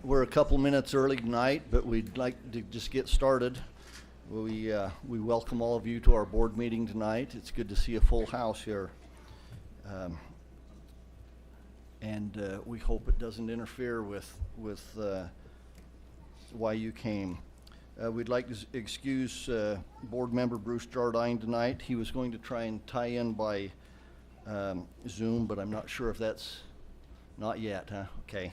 We're a couple minutes early tonight, but we'd like to just get started. We welcome all of you to our board meeting tonight. It's good to see a full house here. And we hope it doesn't interfere with why you came. We'd like to excuse board member Bruce Jardine tonight. He was going to try and tie in by Zoom, but I'm not sure if that's not yet, huh? Okay.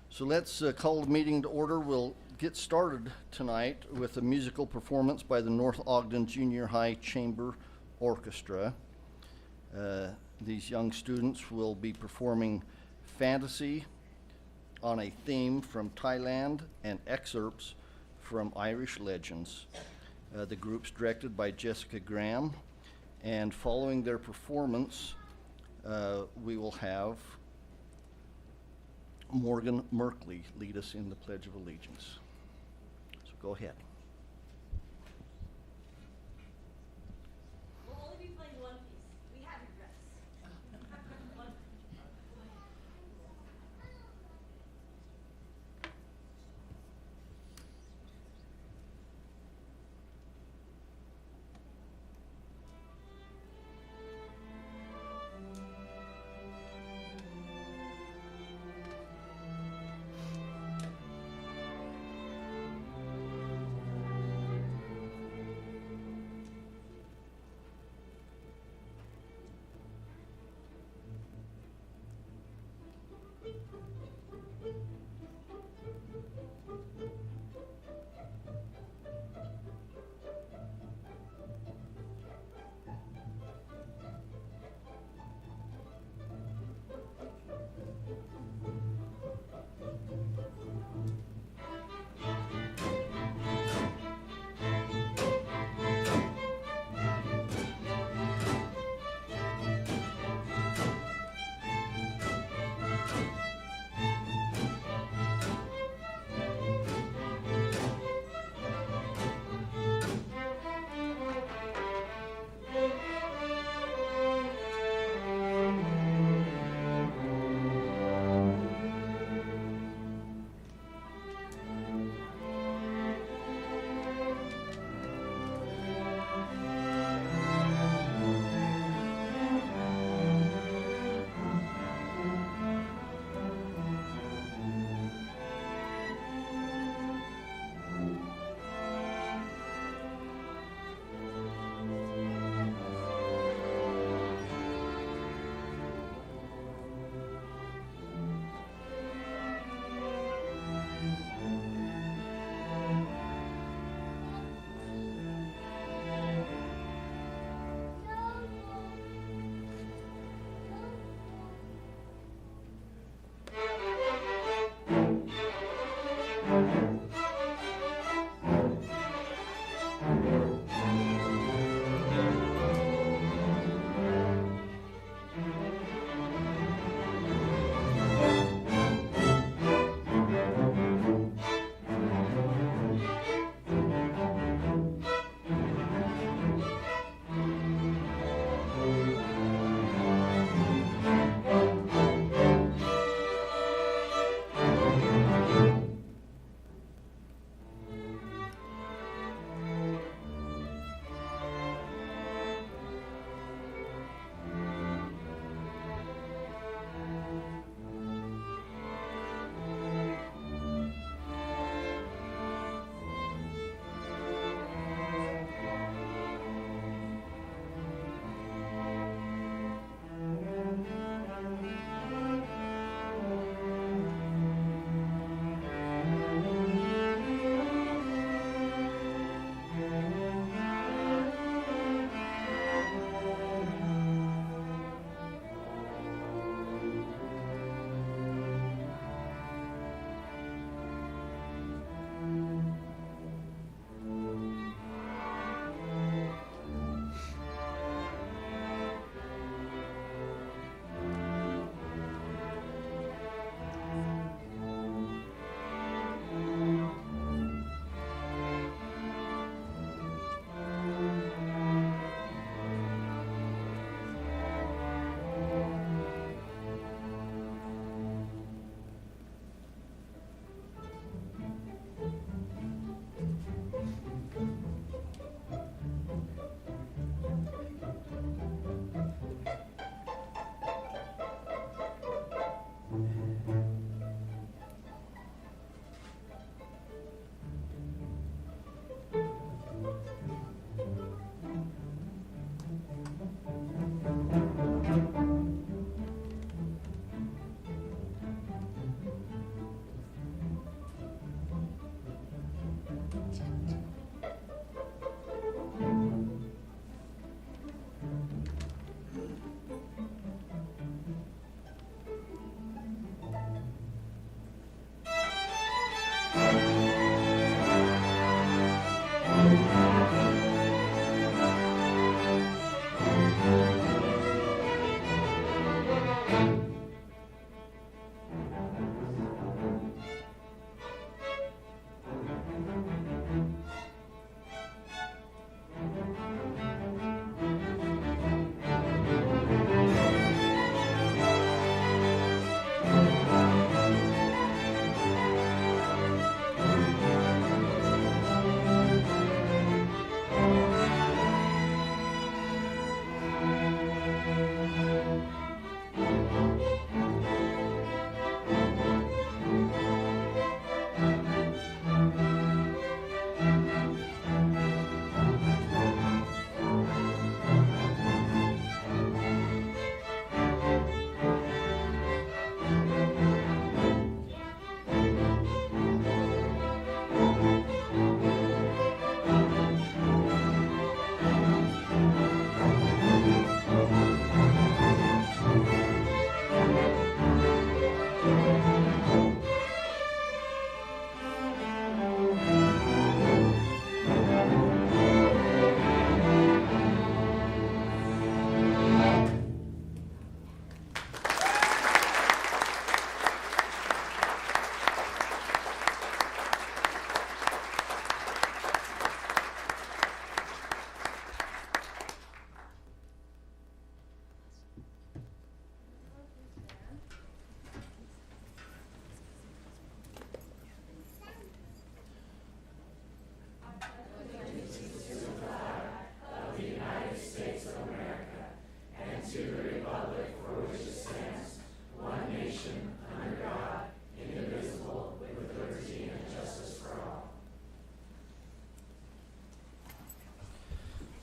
So let's call the meeting to order. We'll get started tonight with a musical performance by the North Ogden Junior High Chamber Orchestra. These young students will be performing Fantasy on a theme from Thailand and excerpts from Irish legends. The group's directed by Jessica Graham, and following their performance, we will have Morgan Merkley lead us in the Pledge of Allegiance. So go ahead. We'll only be playing one piece. We have your dress. One.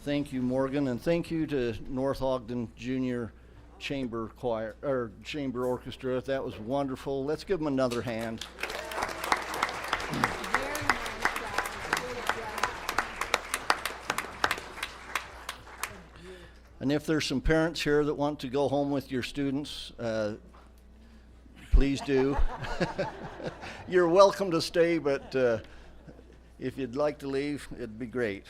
Thank you, Morgan, and thank you to North Ogden Junior Chamber Choir or Chamber Orchestra. That was wonderful. Let's give them another hand. And if there's some parents here that want to go home with your students, please do. You're welcome to stay, but if you'd like to leave, it'd be great.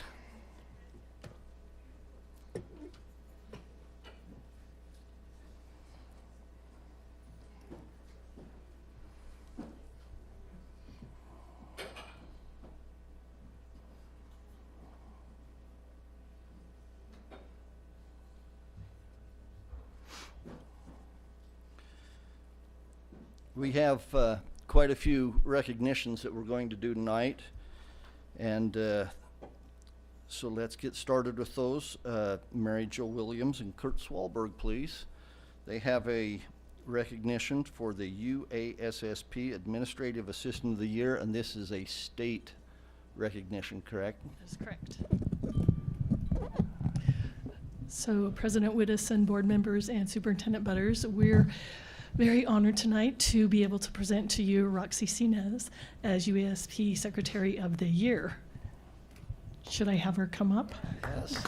We have quite a few recognitions that we're going to do tonight, and so let's get started with those. Mary Jo Williams and Kurt Swalberg, please. They have a recognition for the UASSP Administrative Assistant of the Year, and this is a state recognition, correct? That's correct. So President Widdowson, board members, and Superintendent Butters, we're very honored tonight to be able to present to you Roxy Sinez as UASP Secretary of the Year. Should I have her come up? Yes.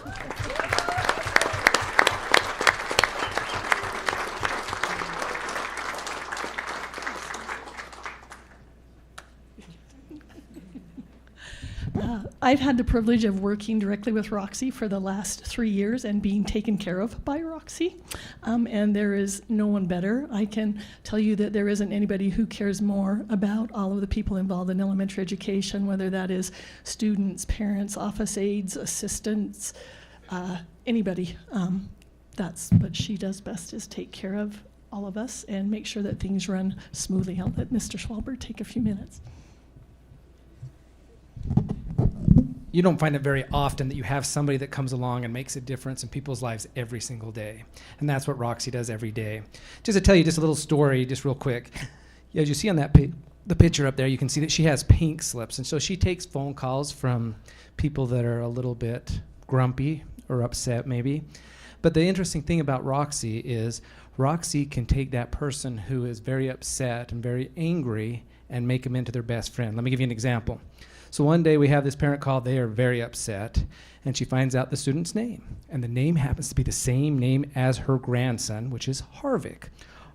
I've had the privilege of working directly with Roxy for the last 3 years and being taken care of by Roxy. And there is no one better. I can tell you that there isn't anybody who cares more about all of the people involved in elementary education, whether that is students, parents, office aides, assistants, anybody. That's what she does best, is take care of all of us and make sure that things run smoothly. I'll let Mr. Schwalber take a few minutes. You don't find it very often that you have somebody that comes along and makes a difference in people's lives every single day. And that's what Roxy does every day. Just to tell you just a little story, just real quick. As you see on that the picture up there, you can see that she has pink slips. And so she takes phone calls from people that are a little bit grumpy or upset maybe. But the interesting thing about Roxy is Roxy can take that person who is very upset and very angry and make them into their best friend. Let me give you an example. So one day we have this parent call, they are very upset, and she finds out the student's name. And the name happens to be the same name as her grandson, which is Harvick.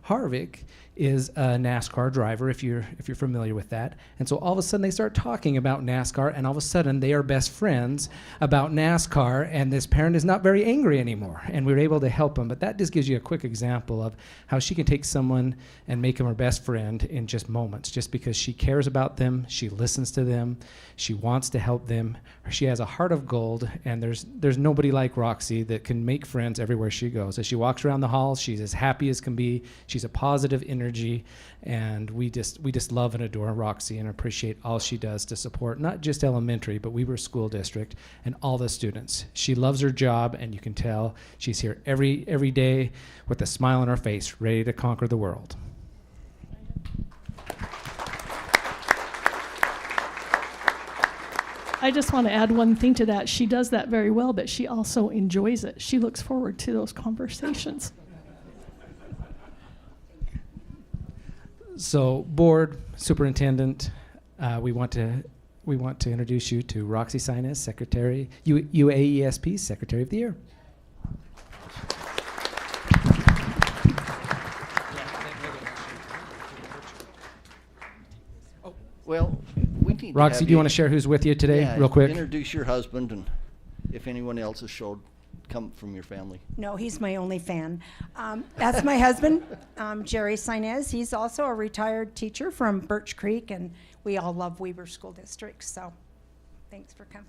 Harvick is a NASCAR driver, if you're familiar with that. And so all of a sudden they start talking about NASCAR, and all of a sudden they are best friends about NASCAR, and this parent is not very angry anymore, and we were able to help them. But that just gives you a quick example of how she can take someone and make them her best friend in just moments, just because she cares about them, she listens to them, she wants to help them, she has a heart of gold, and there's nobody like Roxy that can make friends everywhere she goes. As she walks around the halls, she's as happy as can be. She's a positive energy, and we just love and adore Roxy and appreciate all she does to support not just elementary, but Weber School District and all the students. She loves her job, and you can tell she's here every day with a smile on her face, ready to conquer the world. I just want to add one thing to that. She does that very well, but she also enjoys it. She looks forward to those conversations. So, board, superintendent, we want to introduce you to Roxy Sinez, Secretary, UAESP Secretary of the Year. Well, we need Roxy, to have do you want to share who's with you today, Yeah, real quick? Introduce your husband, and if anyone else has showed, come from your family. No, he's my only fan. That's my husband, Jerry Sinez. He's also a retired teacher from Birch Creek, and we all love Weber School District, so thanks for coming.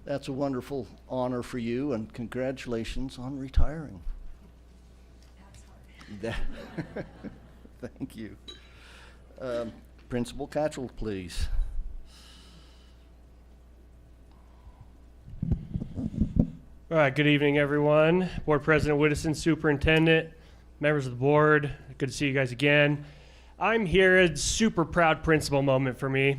That's a wonderful honor for you, and congratulations on retiring. That's hard. Thank you. Principal Catchell, please. All right, good evening, everyone. Board President Whittison, Superintendent, members of the board, good to see you guys again. I'm here, a super proud principal moment for me.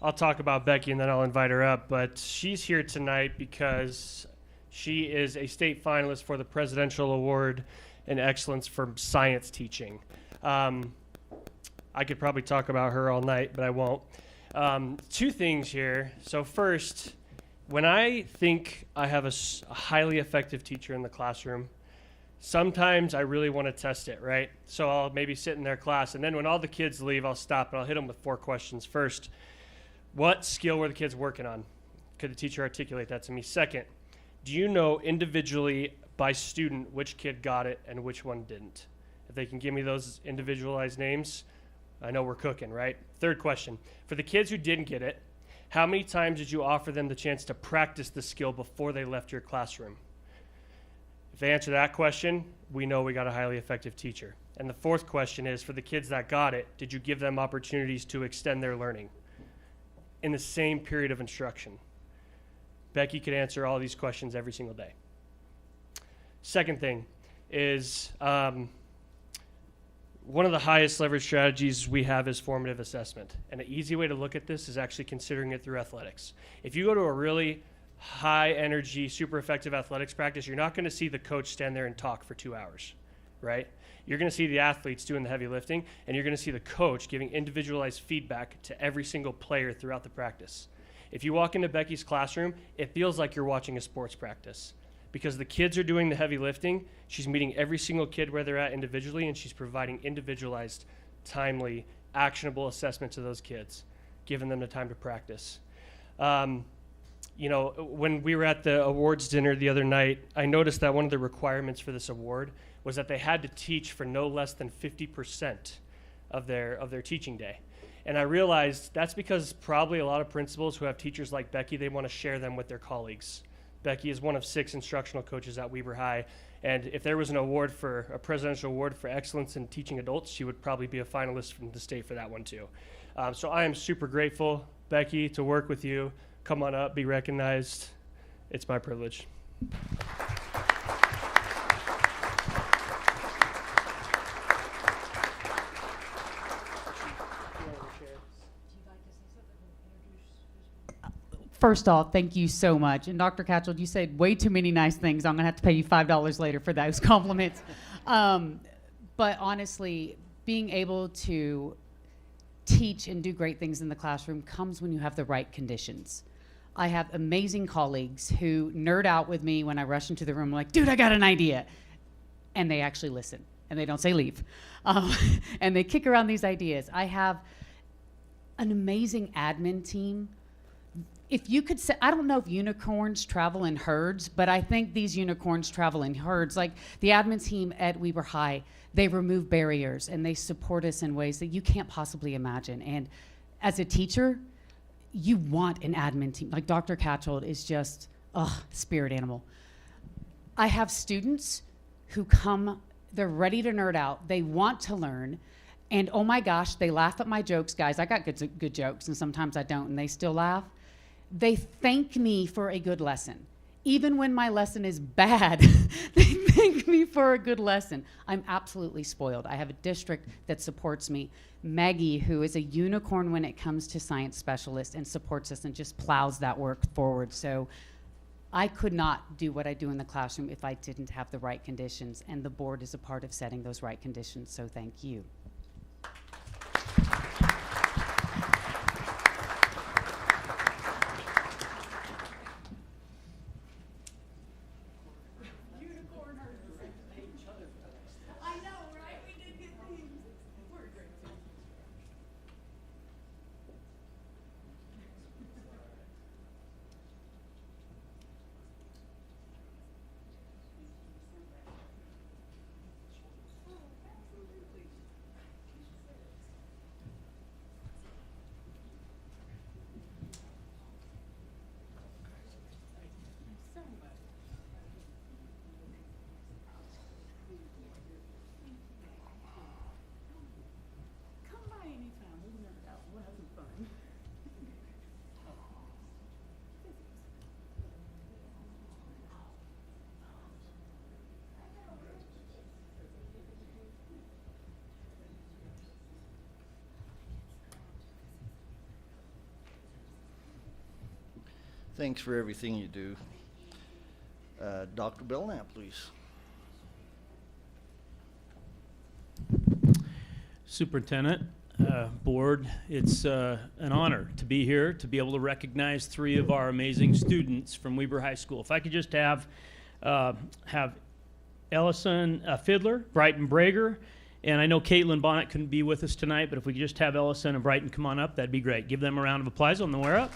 I'll talk about Becky and then I'll invite her up, but she's here tonight because she is a state finalist for the Presidential Award in Excellence for Science Teaching. I could probably talk about her all night, but I won't. Two things here. So first, when I think I have a highly effective teacher in the classroom, sometimes I really want to test it, right? So I'll maybe sit in their class, and then when all the kids leave, I'll stop and I'll hit them with 4 questions. First, what skill were the kids working on? Could the teacher articulate that to me? Second, do you know individually by student which kid got it and which one didn't? If they can give me those individualized names, I know we're cooking, right? Third question, for the kids who didn't get it, how many times did you offer them the chance to practice the skill before they left your classroom? If they answer that question, we know we got a highly effective teacher. And the fourth question is, for the kids that got it, did you give them opportunities to extend their learning in the same period of instruction? Becky could answer all these questions every single day. Second thing is, one of the highest leverage strategies we have is formative assessment. And an easy way to look at this is actually considering it through athletics. If you go to a really high energy, super effective athletics practice, you're not going to see the coach stand there and talk for 2 hours, right? You're going to see the athletes doing the heavy lifting, and you're going to see the coach giving individualized feedback to every single player throughout the practice. If you walk into Becky's classroom, it feels like you're watching a sports practice because the kids are doing the heavy lifting. She's meeting every single kid where they're at individually, and she's providing individualized, timely, actionable assessment to those kids, giving them the time to practice. You know, when we were at the awards dinner the other night, I noticed that one of the requirements for this award was that they had to teach for no less than 50% of their teaching day. And I realized that's because probably a lot of principals who have teachers like Becky, they want to share them with their colleagues. Becky is one of 6 instructional coaches at Weber High, and if there was an award for a presidential award for excellence in teaching adults, she would probably be a finalist from the state for that one too. So I am super grateful, Becky, to work with you. Come on up, be recognized. It's my privilege. First off, thank you so much. And Dr. Catchell, you said way too many nice things. I'm going to have to pay you $5 later for those compliments. But honestly, being able to teach and do great things in the classroom comes when you have the right conditions. I have amazing colleagues who nerd out with me when I rush into the room like, dude, I got an idea. And they actually listen, and they don't say leave. And they kick around these ideas. I have an amazing admin team. If you could say, I don't know if unicorns travel in herds, but I think these unicorns travel in herds. Like the admin team at Weber High, they remove barriers and they support us in ways that you can't possibly imagine. And as a teacher, you want an admin team. Like Dr. Catchell is just, spirit animal. I have students who come, they're ready to nerd out. They want to learn. And oh my gosh, they laugh at my jokes, guys. I got good jokes and sometimes I don't, and they still laugh. They thank me for a good lesson. Even when my lesson is bad, they thank me for a good lesson. I'm absolutely spoiled. I have a district that supports me. Maggie, who is a unicorn when it comes to science specialists and supports us and just plows that work forward. So I could not do what I do in the classroom if I didn't have the right conditions, and the board is a part of setting those right conditions, so thank you. Thanks for everything you do. Dr. Belknap, please. Superintendent, board, it's an honor to be here, to be able to recognize 3 of our amazing students from Weber High School. If I could just have Ellison Fiddler, Brighton Brager, and I know Caitlin Bonnet couldn't be with us tonight, but if we could just have Ellison and Brighton come on up, that'd be great. Give them a round of applause on the way up.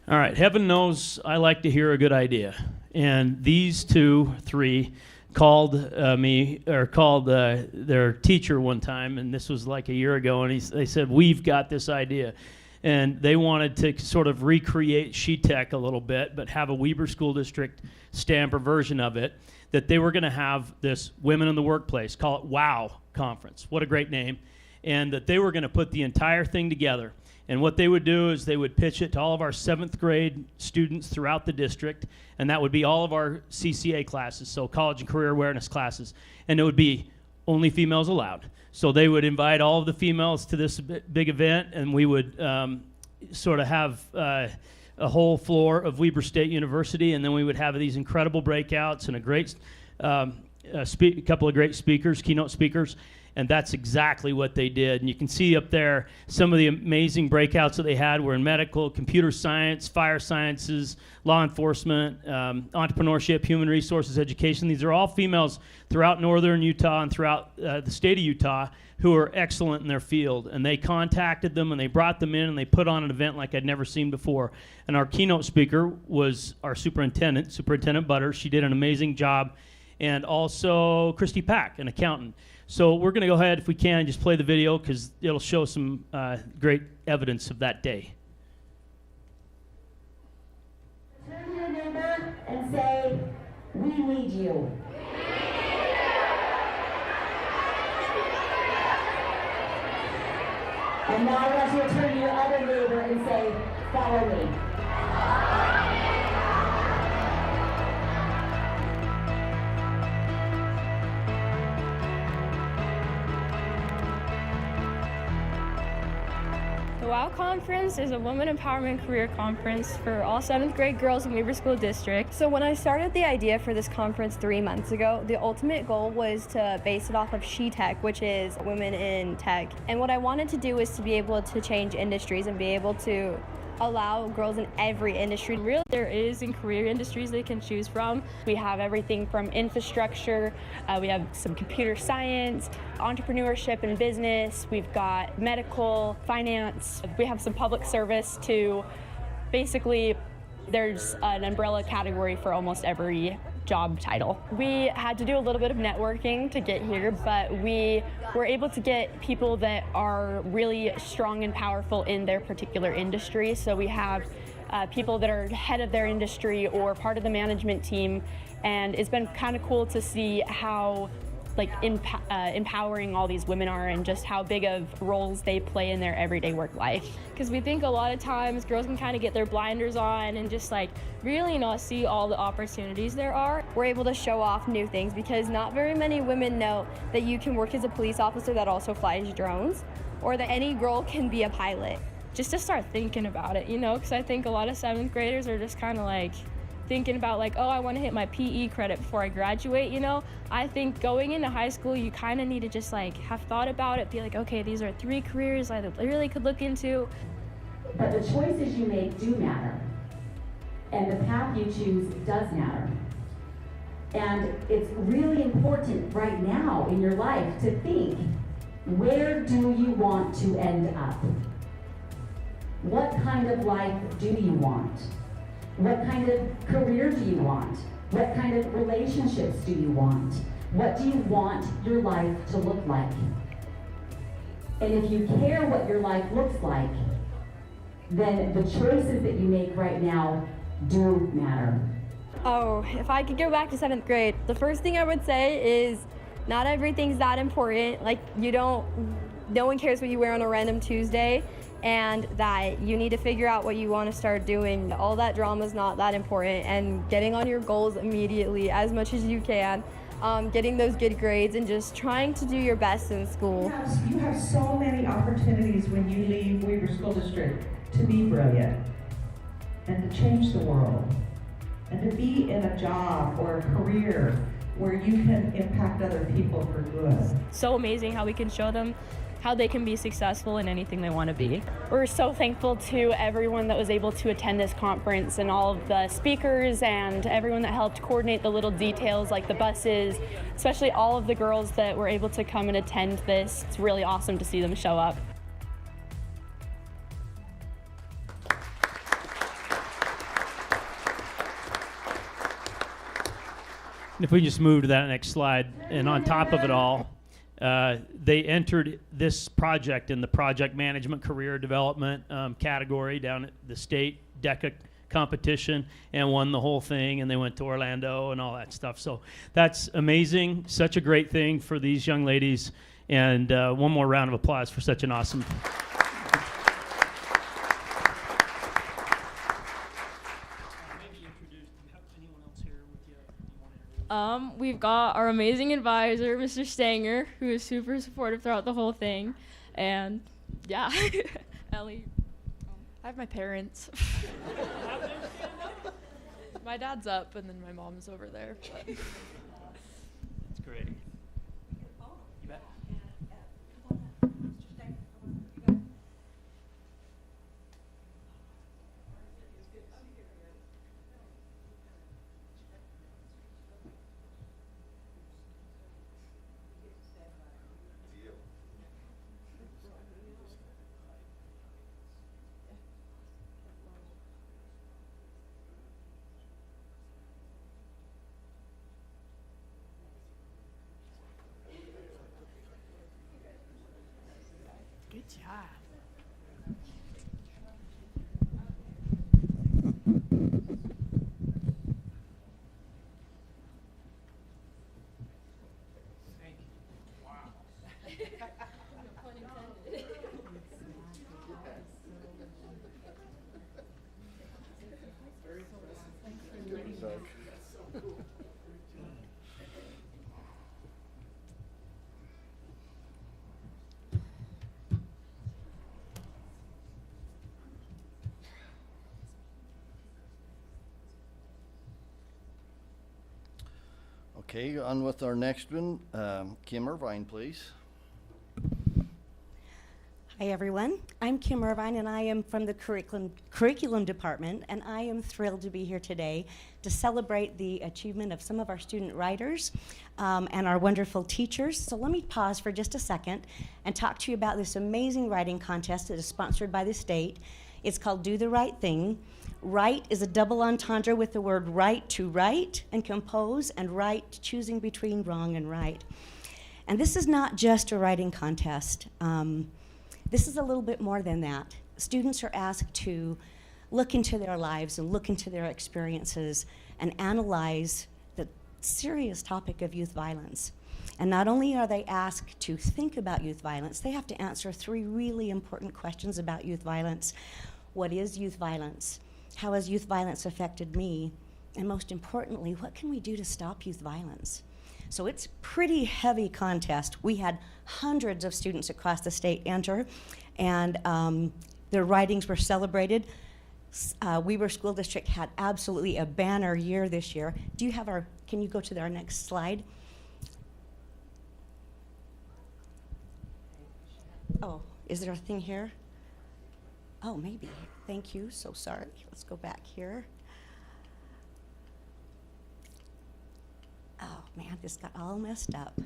All right, heaven knows I like to hear a good idea. And these 3 called their teacher one time, and this was like a year ago, and they said, we've got this idea. And they wanted to sort of recreate SheTech a little bit, but have a Weber School District stamp or version of it, that they were going to have this Women in the Workplace, call it WOW Conference. What a great name. And that they were going to put the entire thing together. And what they would do is they would pitch it to all of our 7th grade students throughout the district, and that would be all of our CCA classes, so college and career awareness classes. And it would be only females allowed. So they would invite all of the females to this big event, and we would sort of have a whole floor of Weber State University, and then we would have these incredible breakouts and a great couple of great speakers, keynote speakers. And that's exactly what they did. And you can see up there some of the amazing breakouts that they had were in medical, computer science, fire sciences, law enforcement, entrepreneurship, human resources, education. These are all females throughout northern Utah and throughout the state of Utah who are excellent in their field. And they contacted them and they brought them in and they put on an event like I'd never seen before. And our keynote speaker was our superintendent, Superintendent Butters. She did an amazing job. And also Christy Pack, an accountant. So we're going to go ahead, if we can, just play the video because it'll show some great evidence of that day. Turn to your neighbor and say, we need you. And now I want you to turn to your other neighbor and say, follow me. The WOW Conference is a Women Empowerment Career Conference for all 7th grade girls in Weber School District. So when I started the idea for this conference 3 months ago, the ultimate goal was to base it off of SheTech, which is Women in Tech. And what I wanted to do was to be able to change industries and be able to allow girls in every industry. Really, there is in career industries they can choose from. We have everything from infrastructure, we have some computer science, entrepreneurship and business, we've got medical, finance, we have some public service too. Basically, there's an umbrella category for almost every job title. We had to do a little bit of networking to get here, but we were able to get people that are really strong and powerful in their particular industry. So we have people that are head of their industry or part of the management team, and it's been kind of cool to see how empowering all these women are and just how big of roles they play in their everyday work life. Because we think a lot of times girls can kind of get their blinders on and just really not see all the opportunities there are. We're able to show off new things because not very many women know that you can work as a police officer that also flies drones, or that any girl can be a pilot. Just to start thinking about it, because I think a lot of 7th graders are just kind of thinking about oh, I want to hit my PE credit before I graduate, I think going into high school, you kind of need to just have thought about it, be okay, these are 3 careers I really could look into. But the choices you make do matter. And the path you choose does matter. And it's really important right now in your life to think, where do you want to end up? What kind of life do you want? What kind of career do you want? What kind of relationships do you want? What do you want your life to look like? And if you care what your life looks like, then the choices that you make right now do matter. Oh, if I could go back to 7th grade, the first thing I would say is not everything's that important. No one cares what you wear on a random Tuesday, and that you need to figure out what you want to start doing. All that drama is not that important, and getting on your goals immediately as much as you can. getting those good grades, and just trying to do your best in school. You have so many opportunities when you leave Weber School District to be brilliant and to change the world and to be in a job or a career where you can impact other people for good. So amazing how we can show them how they can be successful in anything they want to be. We're so thankful to everyone that was able to attend this conference and all of the speakers and everyone that helped coordinate the little details like the buses, especially all of the girls that were able to come and attend this. It's really awesome to see them show up. If we just move to that next slide, and on top of it all, they entered this project in the project management career development category down at the state DECA competition and won the whole thing, and they went to Orlando and all that stuff. So that's amazing, such a great thing for these young ladies, and one more round of applause for such an awesome. We've got our amazing advisor, Mr. Stanger, who is super supportive throughout the whole thing. And yeah, Ellie. I have my parents. My dad's up, and then my mom's over there. But. That's great. You bet. Good job. Okay, on with our next one. Kim Irvine, please. Hi everyone, I'm Kim Irvine and I am from the curriculum department, and I am thrilled to be here today to celebrate the achievement of some of our student writers and our wonderful teachers. So let me pause for just a second and talk to you about this amazing writing contest that is sponsored by the state. It's called Do the Right Thing. Write is a double entendre with the word right to write and compose, and right choosing between wrong and right. And this is not just a writing contest. This is a little bit more than that. Students are asked to look into their lives and look into their experiences and analyze the serious topic of youth violence. And not only are they asked to think about youth violence, they have to answer 3 really important questions about youth violence. What is youth violence? How has youth violence affected me? And most importantly, what can we do to stop youth violence? So it's a pretty heavy contest. We had hundreds of students across the state enter, and their writings were celebrated. Weber School District had absolutely a banner year this year. Do you have our, can you go to our next slide? Oh, is there a thing here? Oh, maybe. Thank you, so sorry. Let's go back here. Oh man, this got all messed up.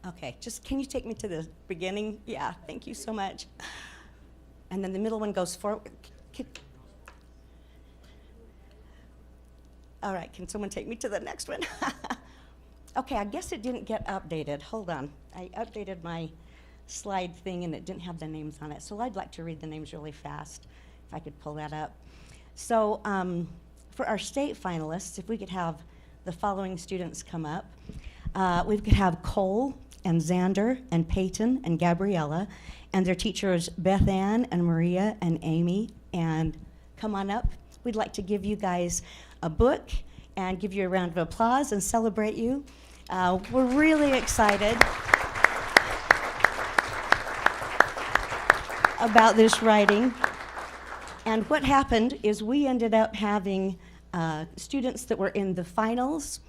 Okay, just can you take me to the beginning? Yeah, thank you so much. And then the middle one goes forward. All right, can someone take me to the next one? Okay, I guess it didn't get updated. Hold on. I updated my slide thing and it didn't have the names on it. So I'd like to read the names really fast, if I could pull that up. So for our state finalists, if we could have the following students come up. We could have Cole and Xander and Peyton and Gabriella, and their teachers Beth Ann and Maria and Amy. And come on up. We'd like to give you guys a book and give you a round of applause and celebrate you. We're really excited about this writing. And what happened is we ended up having students that were in the finals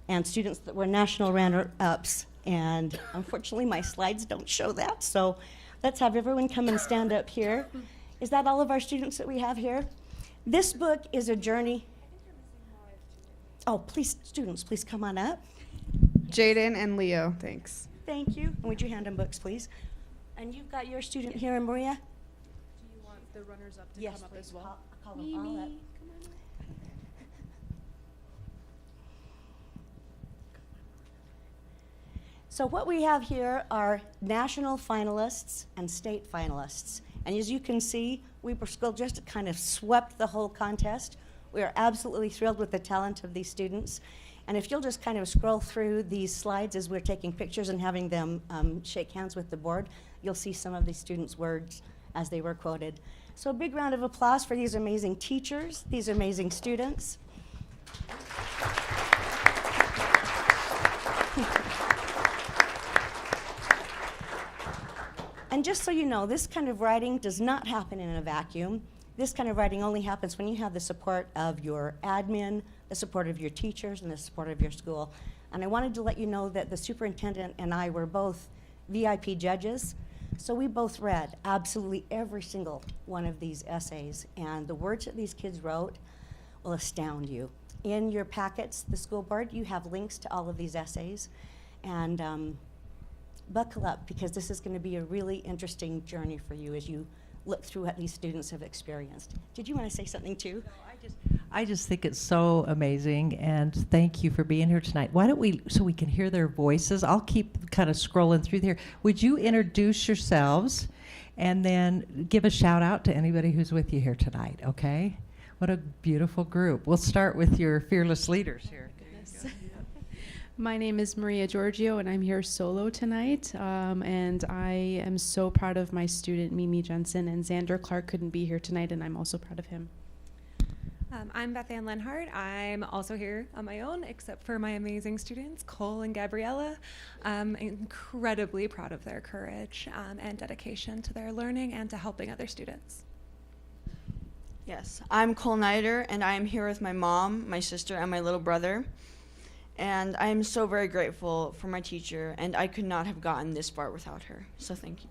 and students that were national runner-ups. And unfortunately, my slides don't show that. So let's have everyone come and stand up here. Is that all of our students that we have here? This book is a journey. Oh, please, students, please come on up. Jaden and Leo, thanks. Thank you. And would you hand them books, please? And you've got your student here, Maria? Do you want the runners-up to Yes, come up please. as well? Call them all up. So what we have here are national finalists and state finalists. And as you can see, Weber School just kind of swept the whole contest. We are absolutely thrilled with the talent of these students. And if you'll just kind of scroll through these slides as we're taking pictures and having them shake hands with the board, you'll see some of these students' words as they were quoted. So a big round of applause for these amazing teachers, these amazing students. And just so you know, this kind of writing does not happen in a vacuum. This kind of writing only happens when you have the support of your admin, the support of your teachers, and the support of your school. And I wanted to let you know that the superintendent and I were both VIP judges, so we both read absolutely every single one of these essays, and the words that these kids wrote will astound you. In your packets, the school board, you have links to all of these essays, and buckle up, because this is going to be a really interesting journey for you as you look through what these students have experienced. Did you want to say something too? I just think it's so amazing, and thank you for being here tonight. Why don't we, so we can hear their voices, I'll keep kind of scrolling through here. Would you introduce yourselves and then give a shout out to anybody who's with you here tonight, okay? What a beautiful group. We'll start with your fearless leaders here. My name is Maria Giorgio, and I'm here solo tonight. And I am so proud of my student, Mimi Jensen, and Xander Clark couldn't be here tonight, and I'm also proud of him. I'm Beth Ann Lenhart. I'm also here on my own, except for my amazing students, Cole and Gabriella. I'm incredibly proud of their courage and dedication to their learning and to helping other students. Yes, I'm Cole Nider, and I am here with my mom, my sister, and my little brother. And I am so very grateful for my teacher, and I could not have gotten this far without her. So thank you.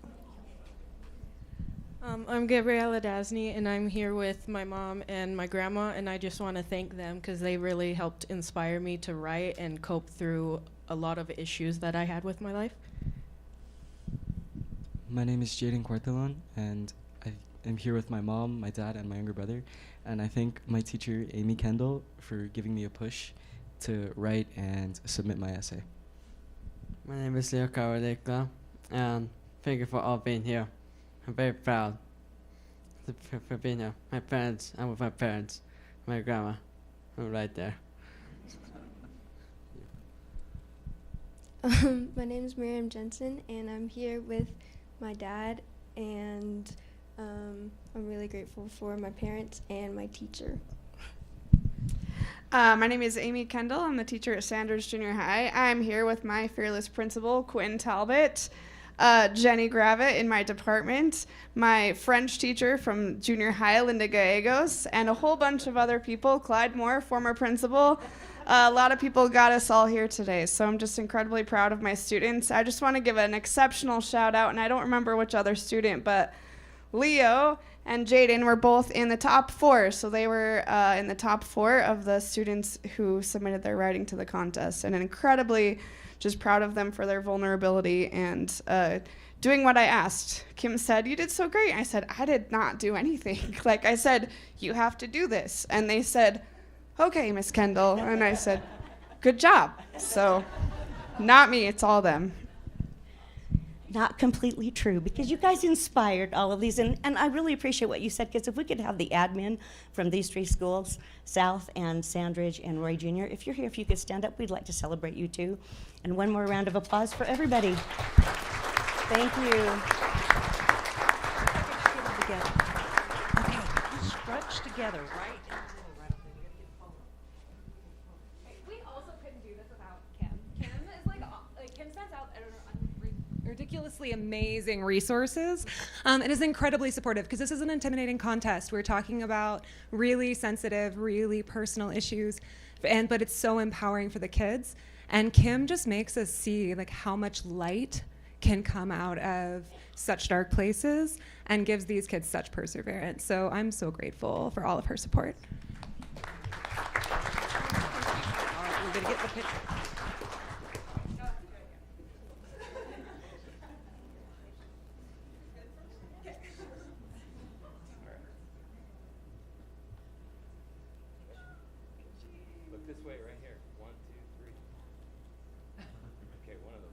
I'm Gabriella Dasney, and I'm here with my mom and my grandma, and I just want to thank them because they really helped inspire me to write and cope through a lot of issues that I had with my life. My name is Jaden Quartelon, and I am here with my mom, my dad, and my younger brother. And I thank my teacher, Amy Kendall, for giving me a push to write and submit my essay. My name is Leo Kawadekla, and thank you for all being here. I'm very proud for being here. My parents, I'm with my parents, my grandma, I'm right there. My name is Miriam Jensen, and I'm here with my dad, and I'm really grateful for my parents and my teacher. My name is Amy Kendall. I'm the teacher at Sanders Junior High. I'm here with my fearless principal, Quinn Talbot, Jenny Gravitt in my department, my French teacher from junior high, Linda Gallegos, and a whole bunch of other people, Clyde Moore, former principal. A lot of people got us all here today, so I'm just incredibly proud of my students. I just want to give an exceptional shout out, and I don't remember which other student, but Leo and Jaden were both in the top 4, so they were in the top 4 of the students who submitted their writing to the contest, and incredibly just proud of them for their vulnerability and doing what I asked. Kim said, "You did so great." I said, "I did not do anything." Like I said, "You have to do this," and they said, "Okay, Miss Kendall," and I said, "Good job." So not me, it's all them. Not completely true, because you guys inspired all of these, and I really appreciate what you said, because if we could have the admin from these 3 schools, South and Sandridge and Roy Jr., if you're here, if you could stand up, we'd like to celebrate you too. And one more round of applause for everybody. Thank you. Okay, scrunch together, right? ridiculously amazing resources, and is incredibly supportive, because this is an intimidating contest. We're talking about really sensitive, really personal issues, but it's so empowering for the kids. And Kim just makes us see like how much light can come out of such dark places and gives these kids such perseverance. So I'm so grateful for all of her support. We're gonna get the picture. Look this way right here. 1, 2, 3. Okay, one of those.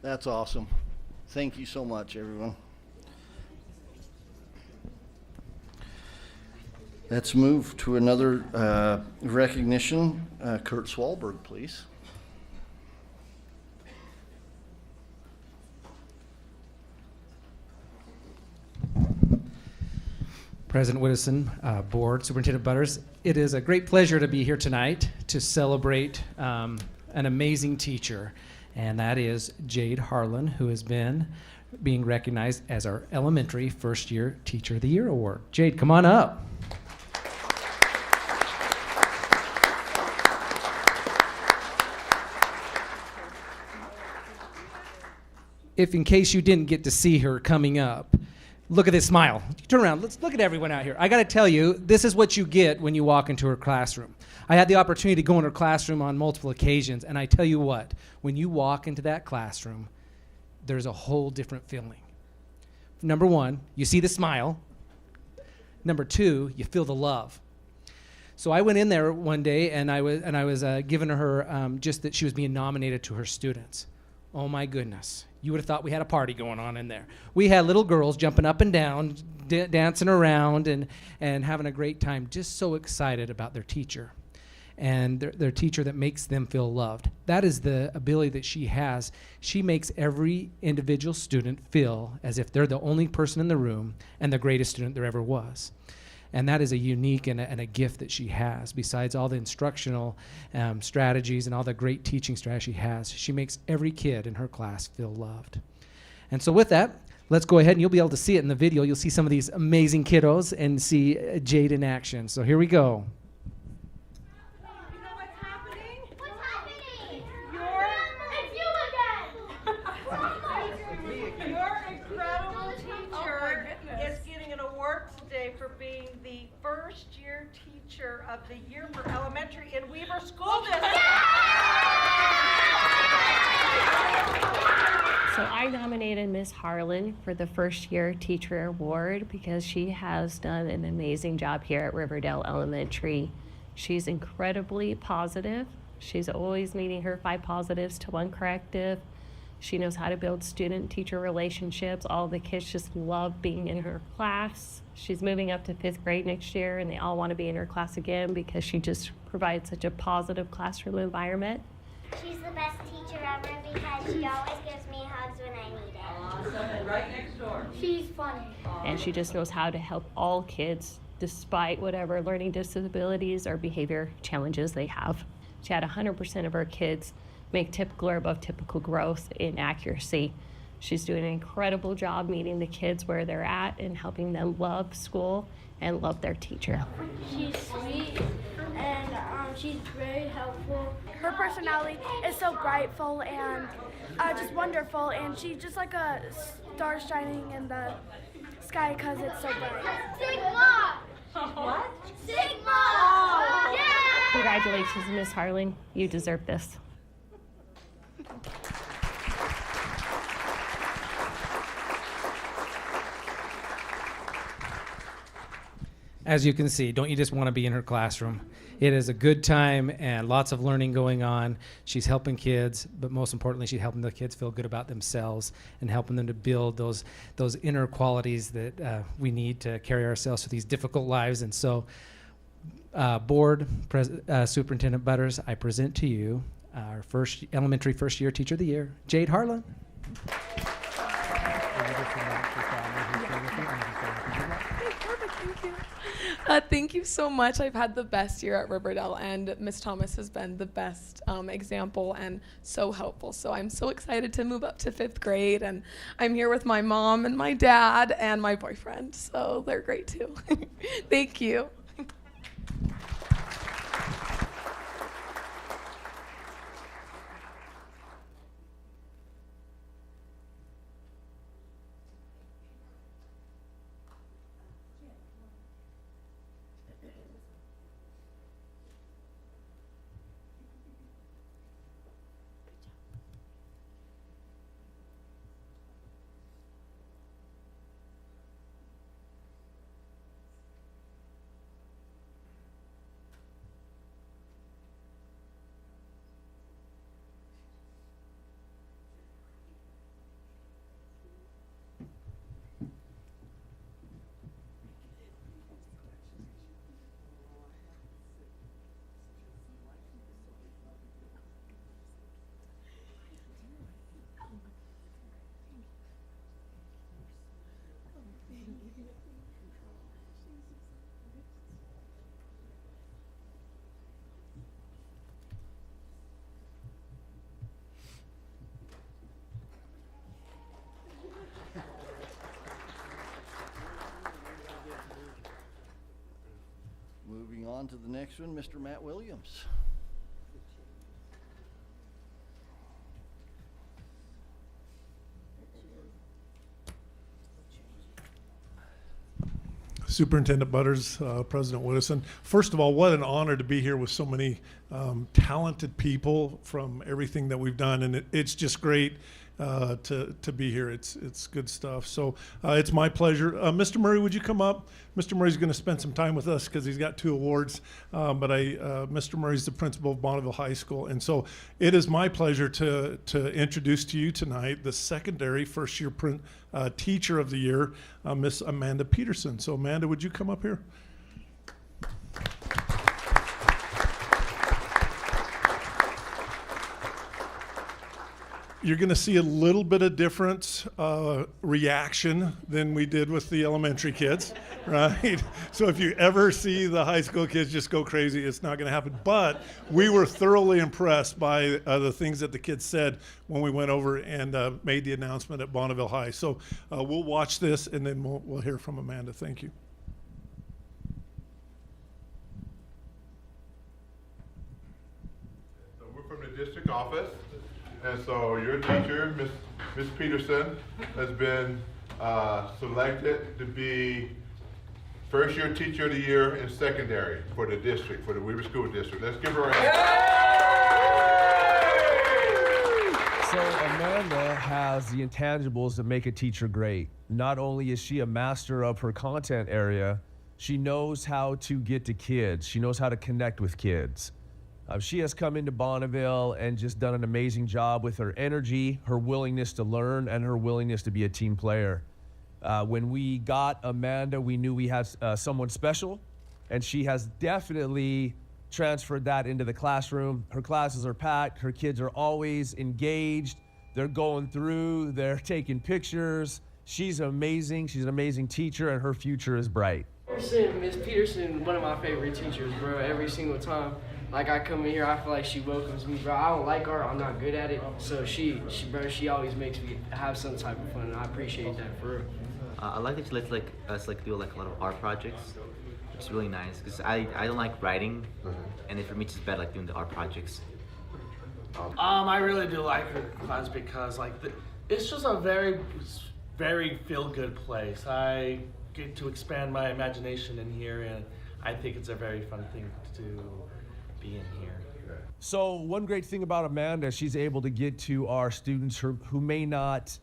That's awesome. Thank you so much, everyone. Let's move to another recognition. Kurt Swalberg, please. President Widdowson, Board, Superintendent Butters, it is a great pleasure to be here tonight to celebrate an amazing teacher, and that is Jade Harlan, who has been being recognized as our Elementary First Year Teacher of the Year Award. Jade, come on up. If in case you didn't get to see her coming up, look at this smile. Turn around. Let's look at everyone out here. I got to tell you, this is what you get when you walk into her classroom. I had the opportunity to go in her classroom on multiple occasions, and I tell you what, when you walk into that classroom, there's a whole different feeling. Number one, you see the smile. Number two, you feel the love. So I went in there one day, and I was giving her just that she was being nominated to her students. Oh my goodness. You would have thought we had a party going on in there. We had little girls jumping up and down, dancing around, and having a great time, just so excited about their teacher and their teacher that makes them feel loved. That is the ability that she has. She makes every individual student feel as if they're the only person in the room and the greatest student there ever was. And that is a unique and a gift that she has. Besides all the instructional strategies and all the great teaching strategies she has, she makes every kid in her class feel loved. And so with that, let's go ahead, and you'll be able to see it in the video. You'll see some of these amazing kiddos and see Jade in action. So here we go. First Year Teacher of the Year for Elementary in Weber School District. So I nominated Miss Harlan for the First Year Teacher Award because she has done an amazing job here at Riverdale Elementary. She's incredibly positive. She's always meeting her 5 positives to 1 corrective. She knows how to build student-teacher relationships. All the kids just love being in her class. She's moving up to 5th grade next year, and they all want to be in her class again because she just provides such a positive classroom environment. She's the best teacher ever because she always gives me hugs when I need it. Awesome, and right next door. She's funny. And she just knows how to help all kids despite whatever learning disabilities or behavior challenges they have. She had 100% of her kids make typical or above typical growth in accuracy. She's doing an incredible job meeting the kids where they're at and helping them love school and love their teacher. She's sweet and she's very helpful. Her personality is so brightful and just wonderful, and she's just like a star shining in the sky because it's so bright. Sigma! What? Sigma! Congratulations, Miss Harlan. You deserve this. As you can see, don't you just want to be in her classroom? It is a good time and lots of learning going on. She's helping kids, but most importantly, she's helping the kids feel good about themselves and helping them to build those inner qualities that we need to carry ourselves through these difficult lives. And so, Superintendent Butters, I present to you our elementary first year teacher of the year, Jade Harlan. Thank you so much. I've had the best year at Riverdale, and Miss Thomas has been the best example and so helpful. So I'm so excited to move up to 5th grade, and I'm here with my mom and my dad and my boyfriend. So they're great too. Thank you. Moving on to the next one, Mr. Matt Williams. Superintendent Butters, President Widdowson. First of all, what an honor to be here with so many talented people from everything that we've done, and it's just great to be here. It's good stuff. So it's my pleasure. Mr. Murray, would you come up? Mr. Murray's going to spend some time with us because he's got 2 awards. Mr. Murray's the principal of Bonneville High School, and so it is my pleasure to introduce to you tonight the secondary first-year teacher of the year, Miss Amanda Peterson. So Amanda, would you come up here? You're going to see a little bit of different reaction than we did with the elementary kids, right? So if you ever see the high school kids just go crazy, it's not going to happen. But we were thoroughly impressed by the things that the kids said when we went over and made the announcement at Bonneville High. So we'll watch this, and then we'll hear from Amanda. Thank you. So we're from the district office. And so your teacher, Miss Peterson, has been selected to be first year teacher of the year in secondary for the district, for the Weber School District. Let's give her a hand. So Amanda has the intangibles that make a teacher great. Not only is she a master of her content area, she knows how to get to kids. She knows how to connect with kids. She has come into Bonneville and just done an amazing job with her energy, her willingness to learn, and her willingness to be a team player. When we got Amanda, we knew we had someone special, and she has definitely transferred that into the classroom. Her classes are packed. Her kids are always engaged. They're going through. They're taking pictures. She's amazing. She's an amazing teacher, and her future is bright. Miss Peterson, one of my favorite teachers, bro, every single time. Like I come in here, I feel like she welcomes me, bro. I don't like art, I'm not good at it. So she always makes me have some type of fun, and I appreciate that for real. I like that she lets us do a lot of art projects, which is really nice because I don't like writing, and for me it's just bad doing the art projects. I really do like her class because it's just a very, very feel-good place. I get to expand my imagination in here, and I think it's a very fun thing to being here. So one great thing about Amanda, she's able to get to our students who may not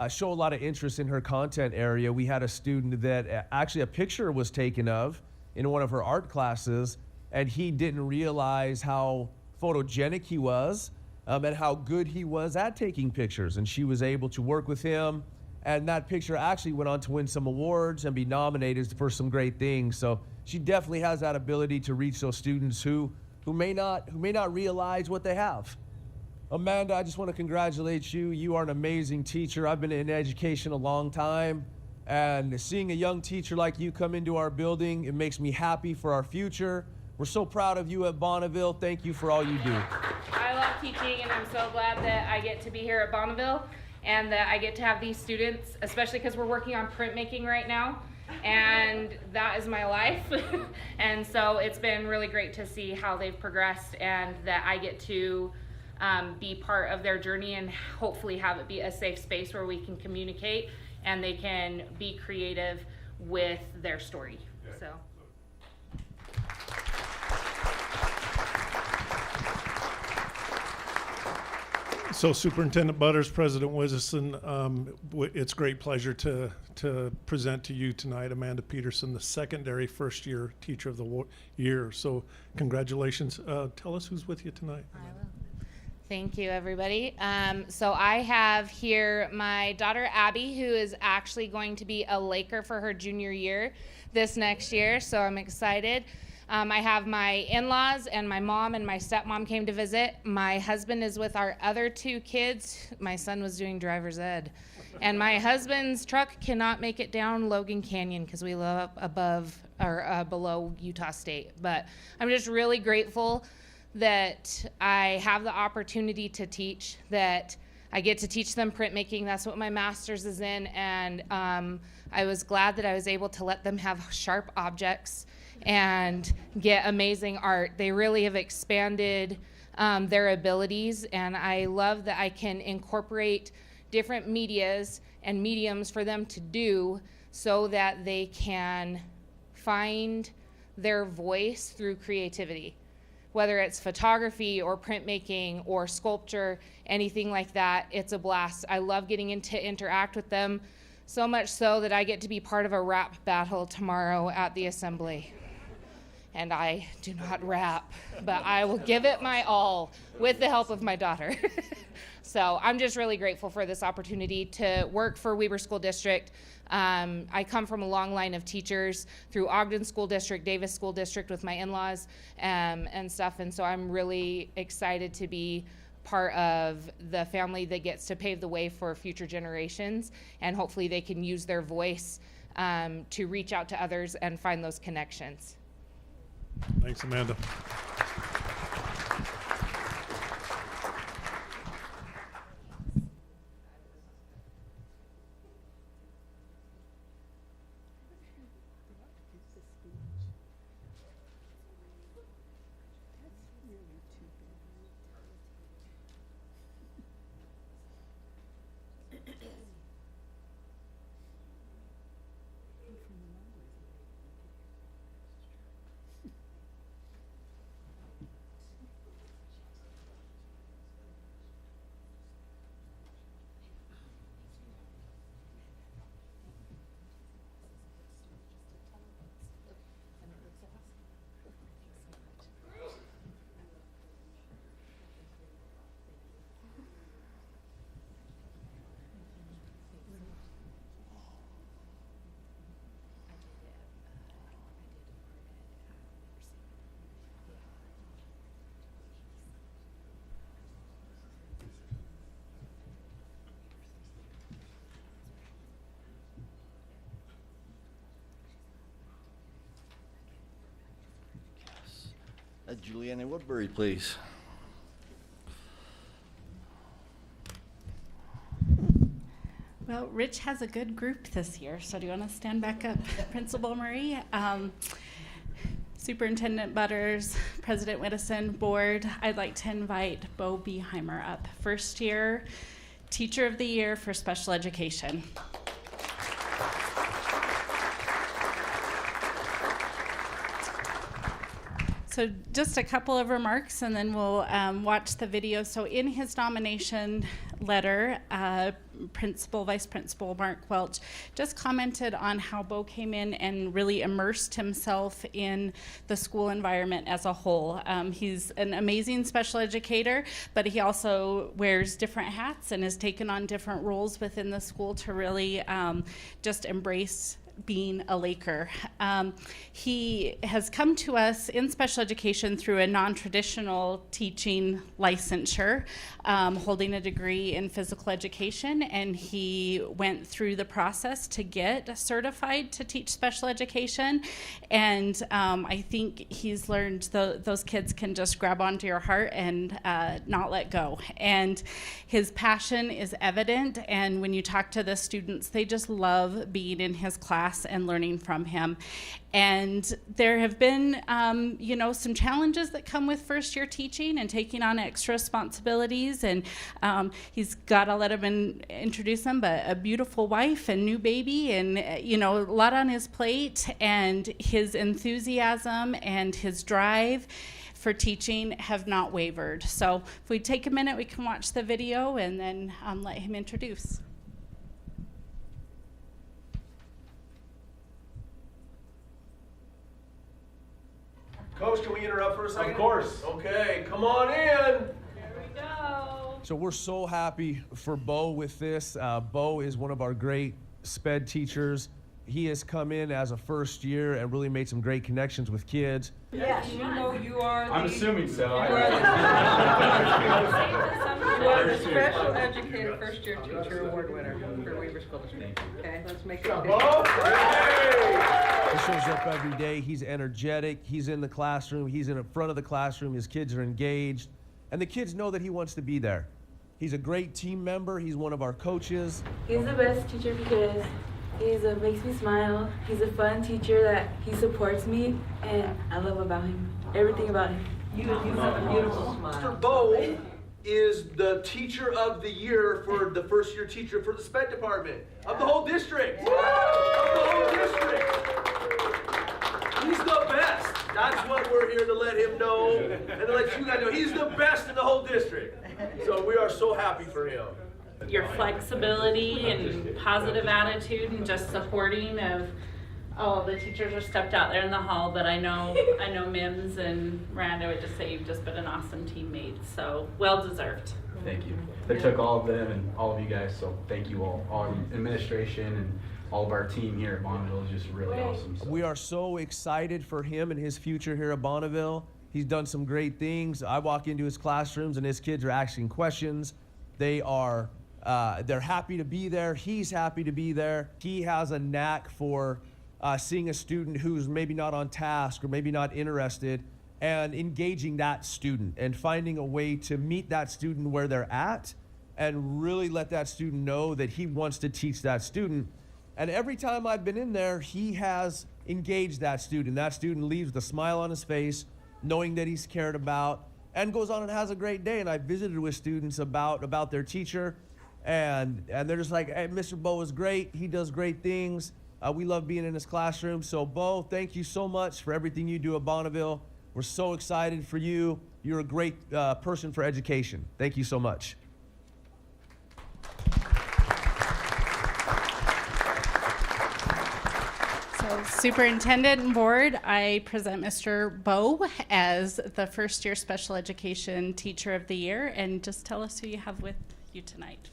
show a lot of interest in her content area. We had a student that actually a picture was taken of in one of her art classes, and he didn't realize how photogenic he was and how good he was at taking pictures. And she was able to work with him, and that picture actually went on to win some awards and be nominated for some great things. So she definitely has that ability to reach those students who may not realize what they have. Amanda, I just want to congratulate you. You are an amazing teacher. I've been in education a long time, and seeing a young teacher like you come into our building, it makes me happy for our future. We're so proud of you at Bonneville. Thank you for all you do. I love teaching, and I'm so glad that I get to be here at Bonneville and that I get to have these students, especially because we're working on printmaking right now. And that is my life. And so it's been really great to see how they've progressed, and that I get to be part of their journey and hopefully have it be a safe space where we can communicate and they can be creative with their story. So. So Superintendent Butters, President Wiseson, it's a great pleasure to present to you tonight Amanda Peterson, the secondary first-year teacher of the year. So congratulations. Tell us who's with you tonight. I will. Thank you, everybody. So I have here my daughter, Abby, who is actually going to be a Laker for her junior year this next year, so I'm excited. I have my in-laws, and my mom and my stepmom came to visit. My husband is with our other two kids. My son was doing driver's ed. And my husband's truck cannot make it down Logan Canyon because we live up above or below Utah State. But I'm just really grateful that I have the opportunity to teach, that I get to teach them printmaking. That's what my master's is in. And I was glad that I was able to let them have sharp objects and get amazing art. They really have expanded their abilities, and I love that I can incorporate different medias and mediums for them to do so that they can find their voice through creativity. Whether it's photography or printmaking or sculpture, anything like that, it's a blast. I love getting to interact with them, so much so that I get to be part of a rap battle tomorrow at the assembly. And I do not rap, but I will give it my all with the help of my daughter. So I'm just really grateful for this opportunity to work for Weber School District. I come from a long line of teachers through Ogden School District, Davis School District with my in-laws and stuff, and so I'm really excited to be part of the family that gets to pave the way for future generations, and hopefully they can use their voice to reach out to others and find those connections. Thanks, Amanda. Juliana Woodbury, please. Well, Rich has a good group this year, so do you want to stand back up, Principal Murray? Superintendent Butters, President Widdowson, Board, I'd like to invite Bo Beheimer up. First year Teacher of the Year for Special Education. So just a couple of remarks, and then we'll watch the video. So in his nomination letter, Vice Principal Mark Welch just commented on how Bo came in and really immersed himself in the school environment as a whole. He's an amazing special educator, but he also wears different hats and has taken on different roles within the school to really just embrace being a Laker. He has come to us in special education through a non-traditional teaching licensure, holding a degree in physical education, and he went through the process to get certified to teach special education. And I think he's learned those kids can just grab onto your heart and not let go. And his passion is evident, and when you talk to the students, they just love being in his class and learning from him. And there have been, some challenges that come with first-year teaching and taking on extra responsibilities. And he's got to let him introduce him, but a beautiful wife and new baby, and a lot on his plate. And his enthusiasm and his drive for teaching have not wavered. So if we take a minute, we can watch the video and then let him introduce. Coach, can we interrupt for a second? Of course. Okay, come on in. There we go. So we're so happy for Bo with this. Bo is one of our great SPED teachers. He has come in as a first year and really made some great connections with kids. Yes, you know you are the... I'm assuming so. You are the Special Educator First Year Teacher Award winner for Weaver School District. Okay, let's make it big. He shows up every day. He's energetic. He's in the classroom. He's in the front of the classroom. His kids are engaged. And the kids know that he wants to be there. He's a great team member. He's one of our coaches. He's the best teacher because he makes me smile. He's a fun teacher that he supports me, and I love about him. Everything about him. You have a beautiful smile. Mr. Bo is the teacher of the year for the first year teacher for the SPED department of the whole district. Of the whole district. He's the best. That's what we're here to let him know and to let you guys know. He's the best in the whole district. So we are so happy for him. Your flexibility and positive attitude and just supporting of the teachers are stepped out there in the hall, but I know Mims and Miranda would just say you've just been an awesome teammate, so well deserved. Thank you. They took all of them and all of you guys, so thank you all. All administration and all of our team here at Bonneville is just really awesome. So. We are so excited for him and his future here at Bonneville. He's done some great things. I walk into his classrooms and his kids are asking questions. They are they're happy to be there. He's happy to be there. He has a knack for seeing a student who's maybe not on task or maybe not interested and engaging that student and finding a way to meet that student where they're at and really let that student know that he wants to teach that student. And every time I've been in there, he has engaged that student. That student leaves with a smile on his face, knowing that he's cared about, and goes on and has a great day. And I visited with students about their teacher, and they're just like, hey, Mr. Bo is great. He does great things. We love being in his classroom. So, Bo, thank you so much for everything you do at Bonneville. We're so excited for you. You're a great person for education. Thank you so much. So, Superintendent and Board, I present Mr. Bo as the first year Special Education Teacher of the Year, and just tell us who you have with you tonight.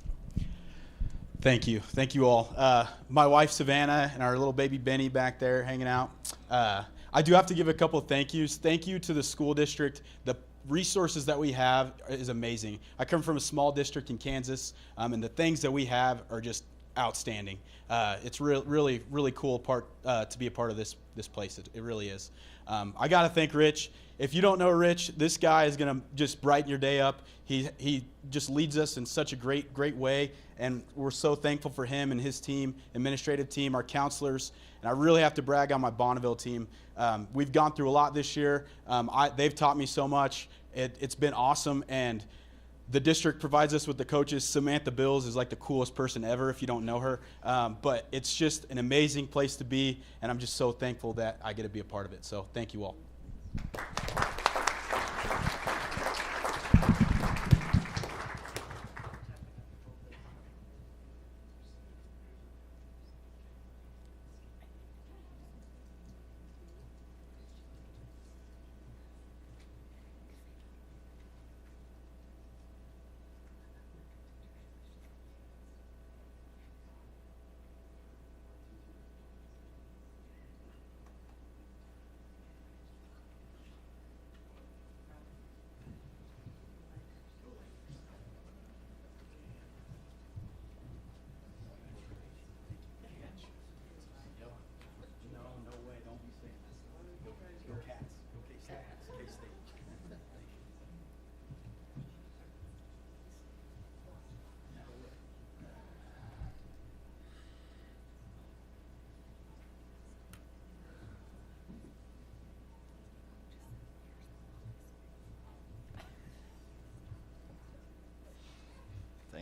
Thank you. Thank you all. My wife, Savannah, and our little baby Benny back there hanging out. I do have to give a couple of thank yous. Thank you to the school district. The resources that we have is amazing. I come from a small district in Kansas, and the things that we have are just outstanding. It's really cool to be a part of this place. It really is. I got to thank Rich. If you don't know Rich, this guy is going to just brighten your day up. He just leads us in such a great way, and we're so thankful for him and his team, administrative team, our counselors, and I really have to brag on my Bonneville team. We've gone through a lot this year. They've taught me so much. It's been awesome, and the district provides us with the coaches. Samantha Bills is like the coolest person ever if you don't know her, but it's just an amazing place to be, and I'm just so thankful that I get to be a part of it. So thank you all.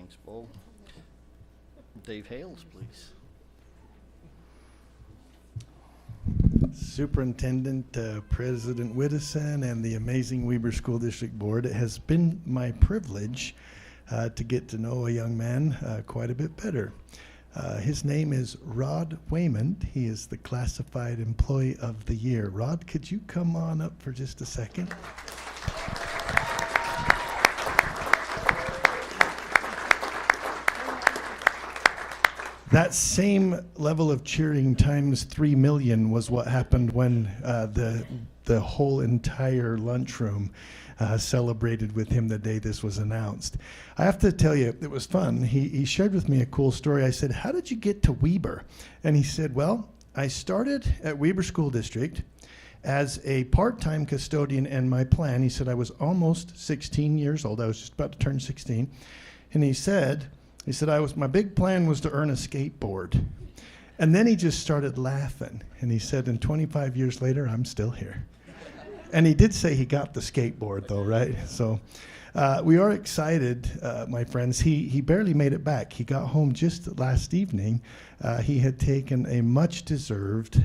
Thanks, Bo. Dave Hales, please. Superintendent, President Whittison, and the amazing Weber School District Board, it has been my privilege to get to know a young man quite a bit better. His name is Rod Waymond. He is the Classified Employee of the Year. Rod, could you come on up for just a second? That same level of cheering times 3 million was what happened when the whole entire lunchroom celebrated with him the day this was announced. I have to tell you, it was fun. He shared with me a cool story. I said, "How did you get to Weber?" And he said, "Well, I started at Weber School District as a part-time custodian, and my plan," he said, "I was almost 16 years old. I was just about to turn 16. And he said, my big plan was to earn a skateboard." And then he just started laughing. And he said, and 25 years later, I'm still here. And he did say he got the skateboard though, right? So we are excited, my friends. He barely made it back. He got home just last evening. He had taken a much-deserved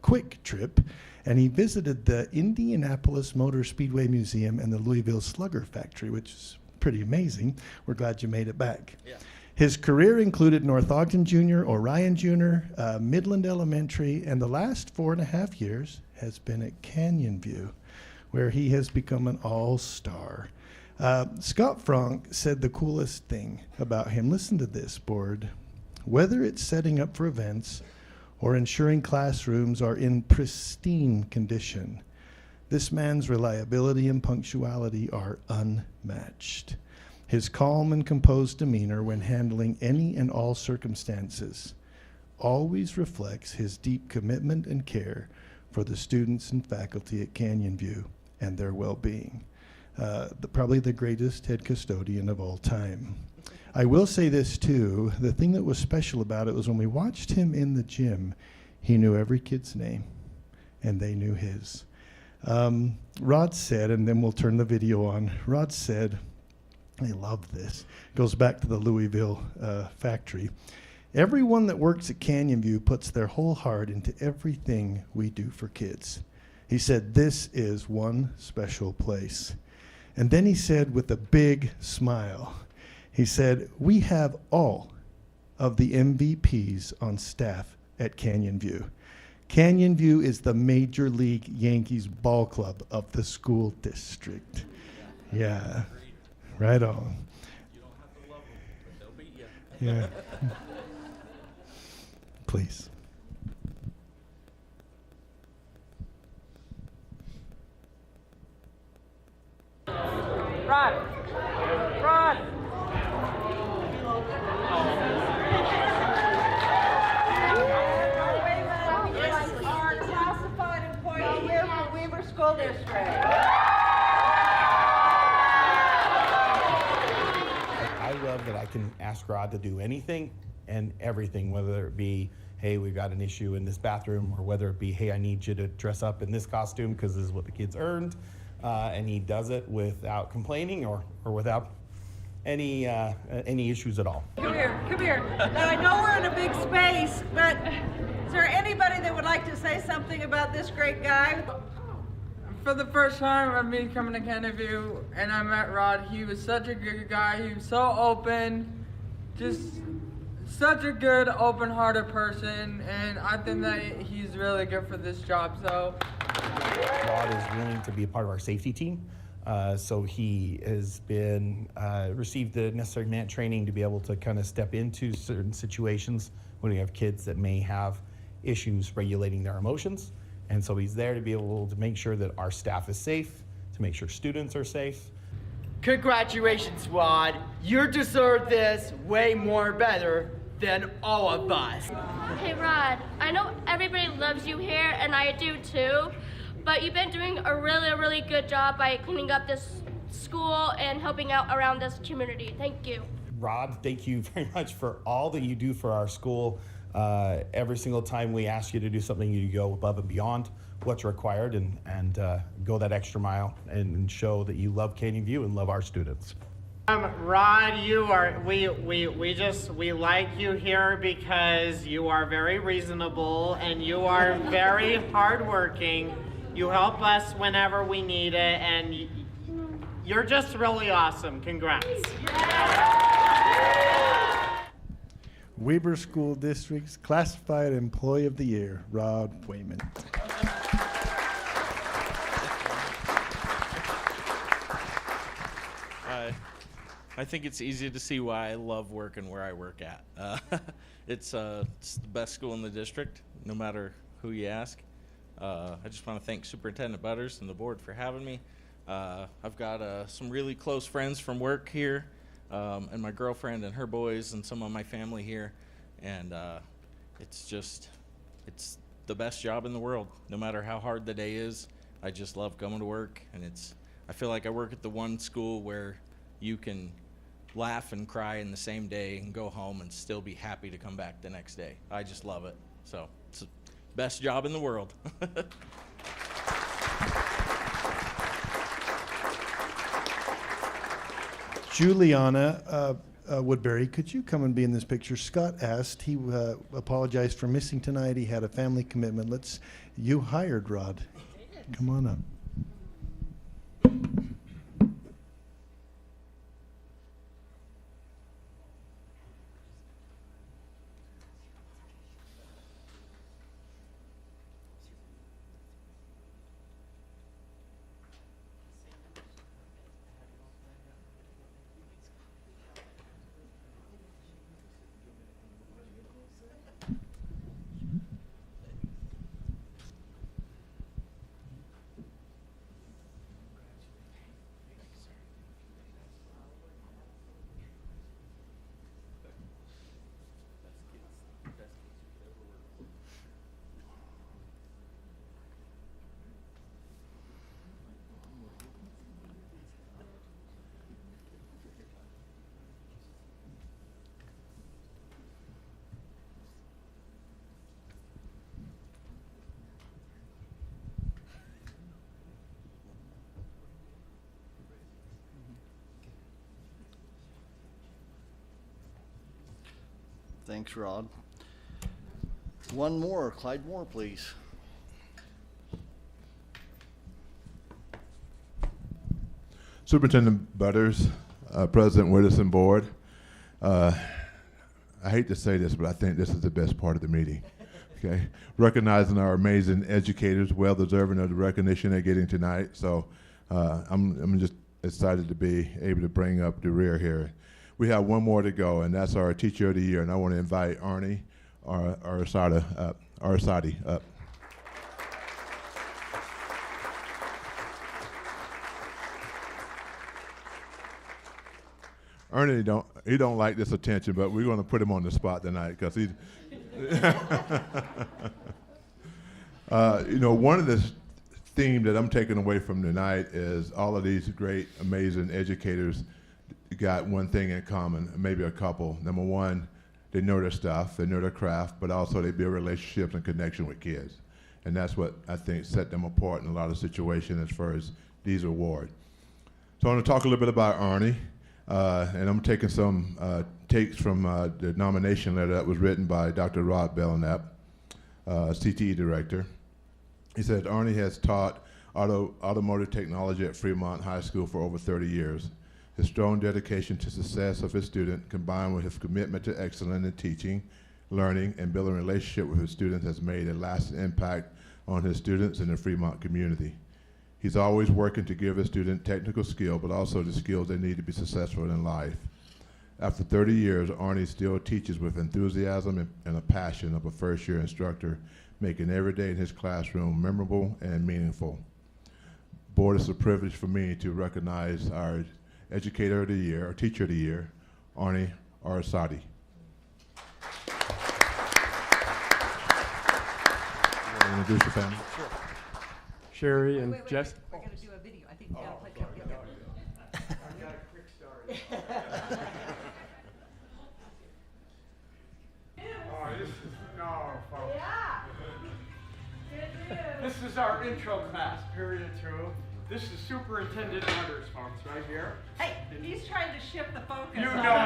quick trip, and he visited the Indianapolis Motor Speedway Museum and the Louisville Slugger Factory, which is pretty amazing. We're glad you made it back. Yeah. His career included North Ogden Junior, Orion Junior, Midland Elementary, and the last 4.5 years has been at Canyon View, where he has become an all-star. Scott Frank said the coolest thing about him. Listen to this, board. "Whether it's setting up for events or ensuring classrooms are in pristine condition, this man's reliability and punctuality are unmatched. His calm and composed demeanor when handling any and all circumstances always reflects his deep commitment and care for the students and faculty at Canyon View and their well-being." Probably the greatest head custodian of all time. I will say this too, the thing that was special about it was when we watched him in the gym, he knew every kid's name and they knew his. Rod said, and then we'll turn the video on, Rod said, I love this, goes back to the Louisville factory, "Everyone that works at Canyon View puts their whole heart into everything we do for kids." He said, "This is one special place." And then he said with a big smile, he said, "We have all of the MVPs on staff at Canyon View. Canyon View is the Major League Yankees ball club of the school district." Yeah, right on. You don't have to love them, but they'll beat you. Yeah. Please. Rod. Rod. Is our classified employee of the year for Weber School District. I love that I can ask Rod to do anything and everything, whether it be, hey, we've got an issue in this bathroom, or whether it be, hey, I need you to dress up in this costume because this is what the kids earned. And he does it without complaining or without any issues at all. Come here, come here. Now, I know we're in a big space, but is there anybody that would like to say something about this great guy? For the first time of me coming to Canyon View and I met Rod, he was such a good guy. He was so open, just such a good, open-hearted person, and I think that he's really good for this job. So Rod is willing to be a part of our safety team. So he has been received the necessary MANT training to be able to kind of step into certain situations when we have kids that may have issues regulating their emotions. And so he's there to be able to make sure that our staff is safe, to make sure students are safe. Congratulations, Rod. You deserve this way more better than all of us. Hey, Rod, I know everybody loves you here, and I do too, but you've been doing a really good job by cleaning up this school and helping out around this community. Thank you. Rod, thank you very much for all that you do for our school. Every single time we ask you to do something, you go above and beyond what's required and go that extra mile and show that you love Canyon View and love our students. Rod, we like you here because you are very reasonable and you are very hardworking. You help us whenever we need it, and you're just really awesome. Congrats. Weber School District's Classified Employee of the Year, Rod Wayman. I think it's easy to see why I love working where I work at. It's the best school in the district, no matter who you ask. I just want to thank Superintendent Butters and the board for having me. I've got some really close friends from work here, and my girlfriend and her boys and some of my family here. And it's the best job in the world. No matter how hard the day is, I just love coming to work. And I feel like I work at the one school where you can laugh and cry in the same day and go home and still be happy to come back the next day. I just love it. So it's the best job in the world. Juliana Woodbury, could you come and be in this picture? Scott asked, he apologized for missing tonight. He had a family commitment. You hired Rod. Come on up. Thanks, Rod. One more, Clyde Moore, please. Superintendent Butters, President Widdowson Board. I hate to say this, but I think this is the best part of the meeting. Okay, recognizing our amazing educators, well deserving of the recognition they're getting tonight. So I'm just excited to be able to bring up the rear here. We have one more to go, and that's our Teacher of the Year, and I want to invite Arnie Arsadi up. Ernie don't like this attention, but we're going to put him on the spot tonight because he's. One of the themes that I'm taking away from tonight is all of these great, amazing educators got one thing in common, maybe a couple. Number one, they know their stuff, they know their craft, but also they build relationships and connection with kids. And that's what I think set them apart in a lot of situations as far as these awards. So I want to talk a little bit about Arnie, and I'm taking some takes from the nomination letter that was written by Dr. Rod Belknap, CTE director. He said, Arnie has taught automotive technology at Fremont High School for over 30 years. His strong dedication to success of his student, combined with his commitment to excellence in teaching, learning, and building a relationship with his students has made a lasting impact on his students and the Fremont community. He's always working to give his students technical skill, but also the skills they need to be successful in life. After 30 years, Arnie still teaches with enthusiasm and a passion of a first-year instructor, making every day in his classroom memorable and meaningful. Board, it's a privilege for me to recognize our Educator of the Year, or Teacher of the Year, Arnie Arsadi. Introduce your family. Sure. Sherry and Jess. We're going to do a video. I think we got to play something. I got a quick story. This is our intro class, period 2. This is Superintendent Hunter's house right here. Hey, he's trying to shift the focus. You know on it, you know it.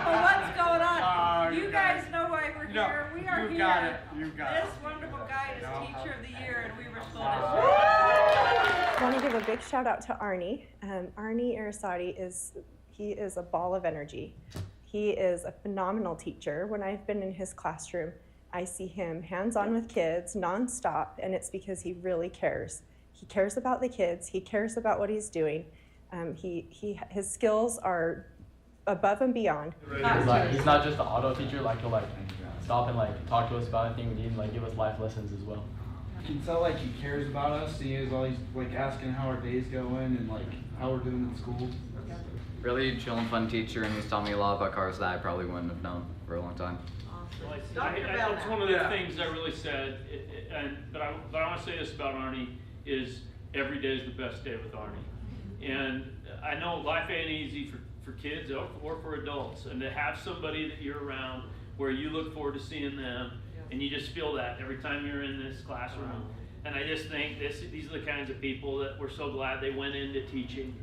But what's going on? You You got guys it. know why we're No, here. We are you here. got it. You got it. This wonderful guy is No. Teacher of the Year at Weaver School I District. want to give a big shout out to Arnie. Arnie Arasati he is a ball of energy. He is a phenomenal teacher. When I've been in his classroom, I see him hands-on with kids nonstop, and it's because he really cares. He cares about the kids. He cares about what he's doing. His skills are above and beyond. He's not just an auto teacher. Like he'll stop and talk to us about anything we need and give us life lessons as well. You can tell he cares about us. He is always asking how our day's going and how we're doing in school. Really chill and fun teacher, and he's taught me a lot about cars that I probably wouldn't have known for a long time. That's one of the things I really said, but I want to say this about Arnie is every day is the best day with Arnie. And I know life ain't easy for kids or for adults, and to have somebody that you're around where you look forward to seeing them, and you just feel that every time you're in this classroom. And I just think these are the kinds of people that we're so glad they went into teaching.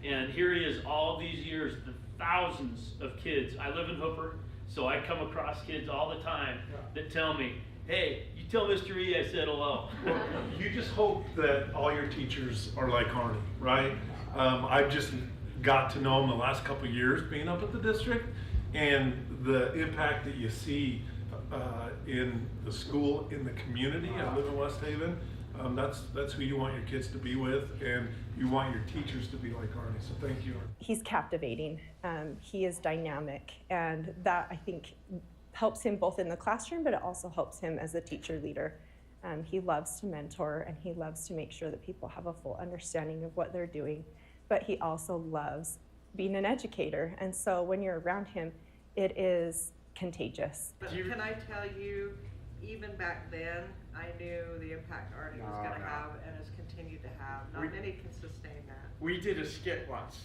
And here he is all these years, the thousands of kids. I live in Hooper, so I come across kids all the time that tell me, hey, you tell Mr. E I said hello. Well, you just hope that all your teachers are like Arnie, right? I've just got to know him the last couple of years being up at the district, and the impact that you see in the school, in the community. I live in West Haven. That's who you want your kids to be with, and you want your teachers to be like Arnie. So thank you, Arnie. He's captivating. He is dynamic, and that I think helps him both in the classroom, but it also helps him as a teacher leader. He loves to mentor, and he loves to make sure that people have a full understanding of what they're doing, but he also loves being an educator. And so when you're around him, it is contagious. But can I tell you, even back then, I knew the impact Arnie was going to have and has continued to have. Not many can sustain that. We did a skit once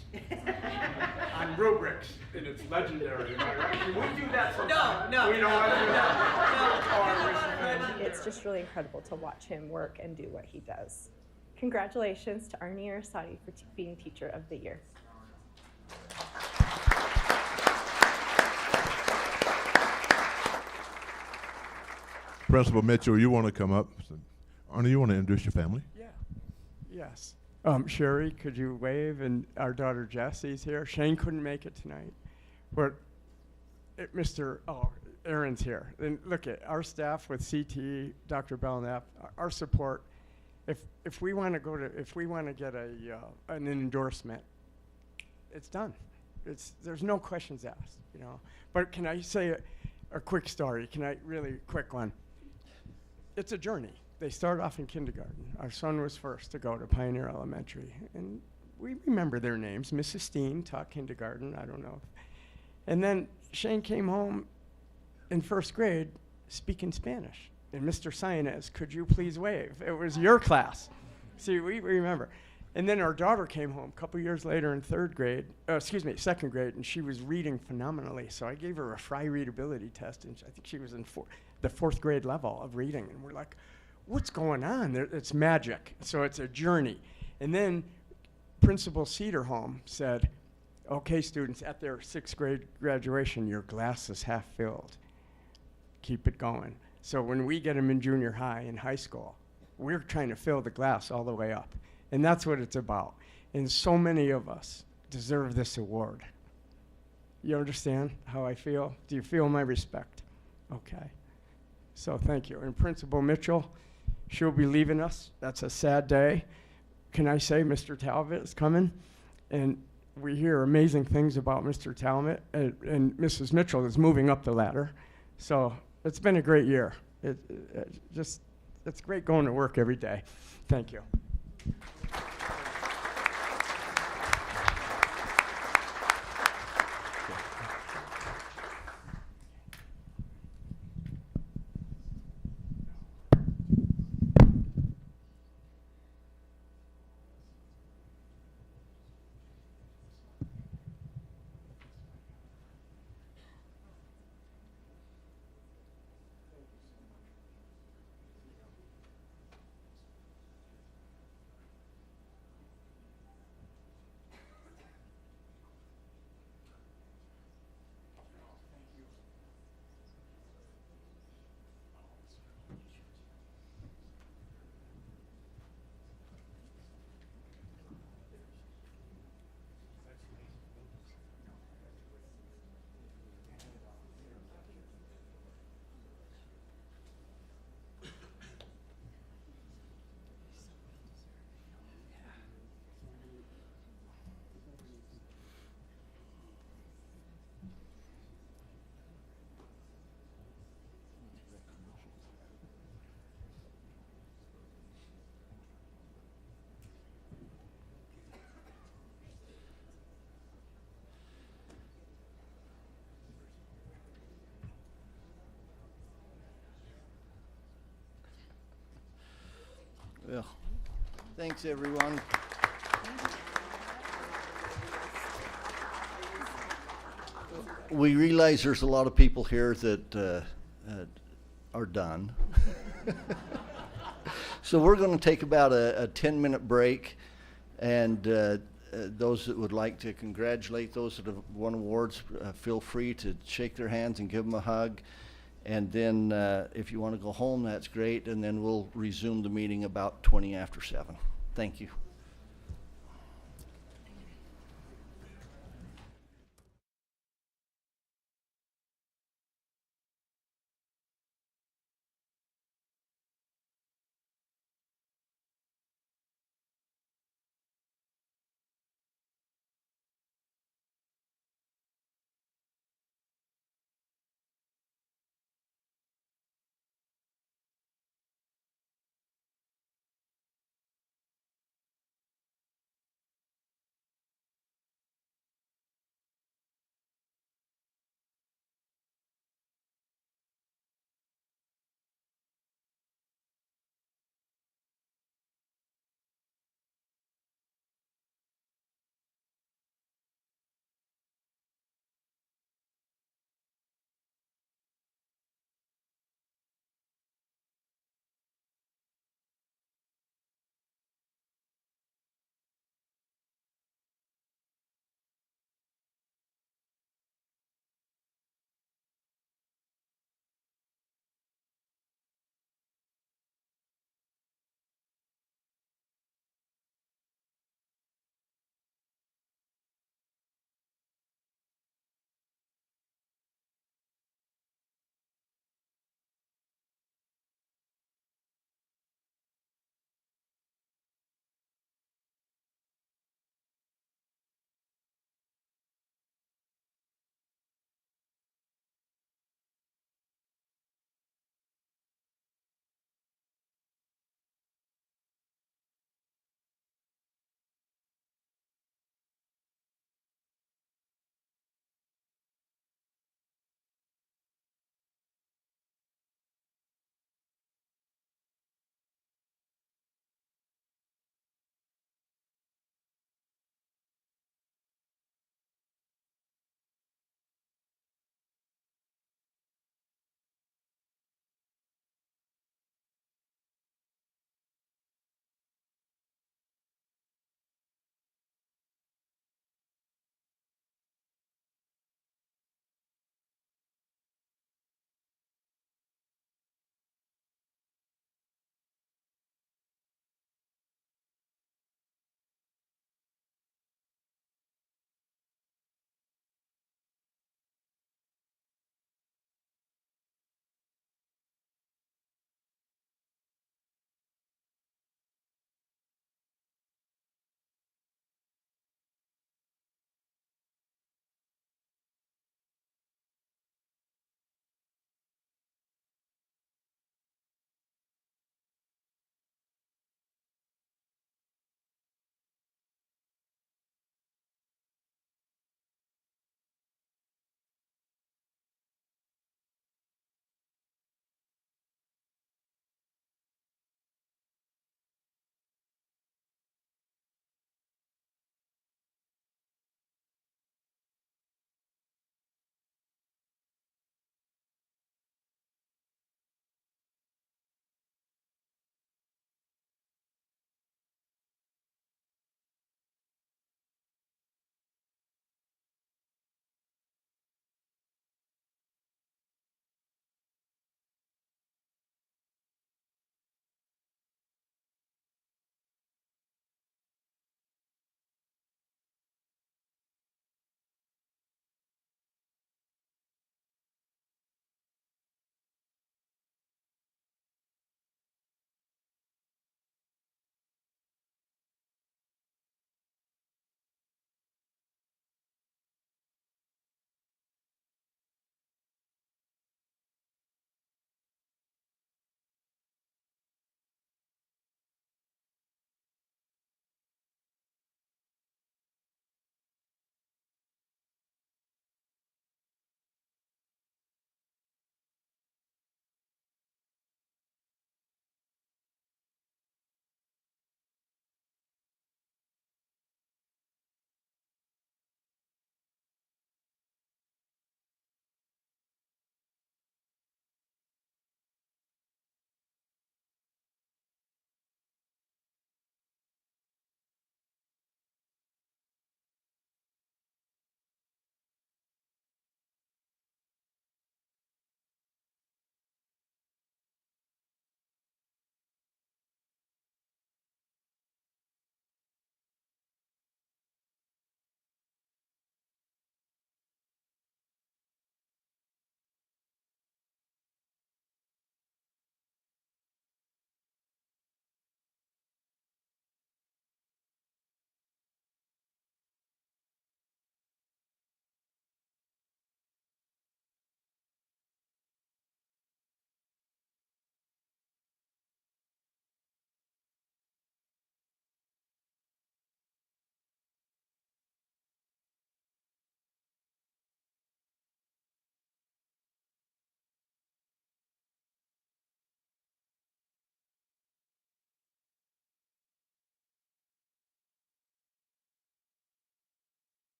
on rubrics, and it's legendary. Am I right? Can we do that sometime? No. We don't want to do that. It's just really incredible to watch him work and do what he does. Congratulations to Arnie Arasati for being Teacher of the Year. Principal Mitchell, you want to come up? Arnie, you want to introduce your family? Yeah. Yes. Sherry, could you wave? And our daughter Jessie's here. Shane couldn't make it tonight, but Aaron's here. And look at our staff with CTE, Dr. Belknap, our support. If we want to get an endorsement, it's done. There's no questions asked, But can I say a quick story? Really quick one? It's a journey. They start off in kindergarten. Our son was first to go to Pioneer Elementary, and we remember their names. Mrs. Steen taught kindergarten, I don't know. And then Shane came home in first grade speaking Spanish. And Mr. Sainez, could you please wave? It was your class. See, we remember. And then our daughter came home a couple years later in second grade, and she was reading phenomenally. So I gave her a Fry readability test, and I think she was in the fourth grade level of reading. And we're like, what's going on? It's magic. So it's a journey. And then Principal Cedarholm said, okay, students, at their sixth grade graduation, your glass is half filled. Keep it going. So when we get them in junior high and high school, we're trying to fill the glass all the way up. And that's what it's about. And so many of us deserve this award. You understand how I feel? Do you feel my respect? Okay. So thank you. And Principal Mitchell, she'll be leaving us. That's a sad day. Can I say Mr. Talbot is coming? And we hear amazing things about Mr. Talbot, and Mrs. Mitchell is moving up the ladder. So it's been a great year. It's great going to work every day. Thank you. Well, thanks, everyone. We realize there's a lot of people here that are done. So we're going to take about a 10-minute break, and those that would like to congratulate those that have won awards, feel free to shake their hands and give them a hug. And then if you want to go home, that's great, and then we'll resume the meeting about 20 after 7. Thank you.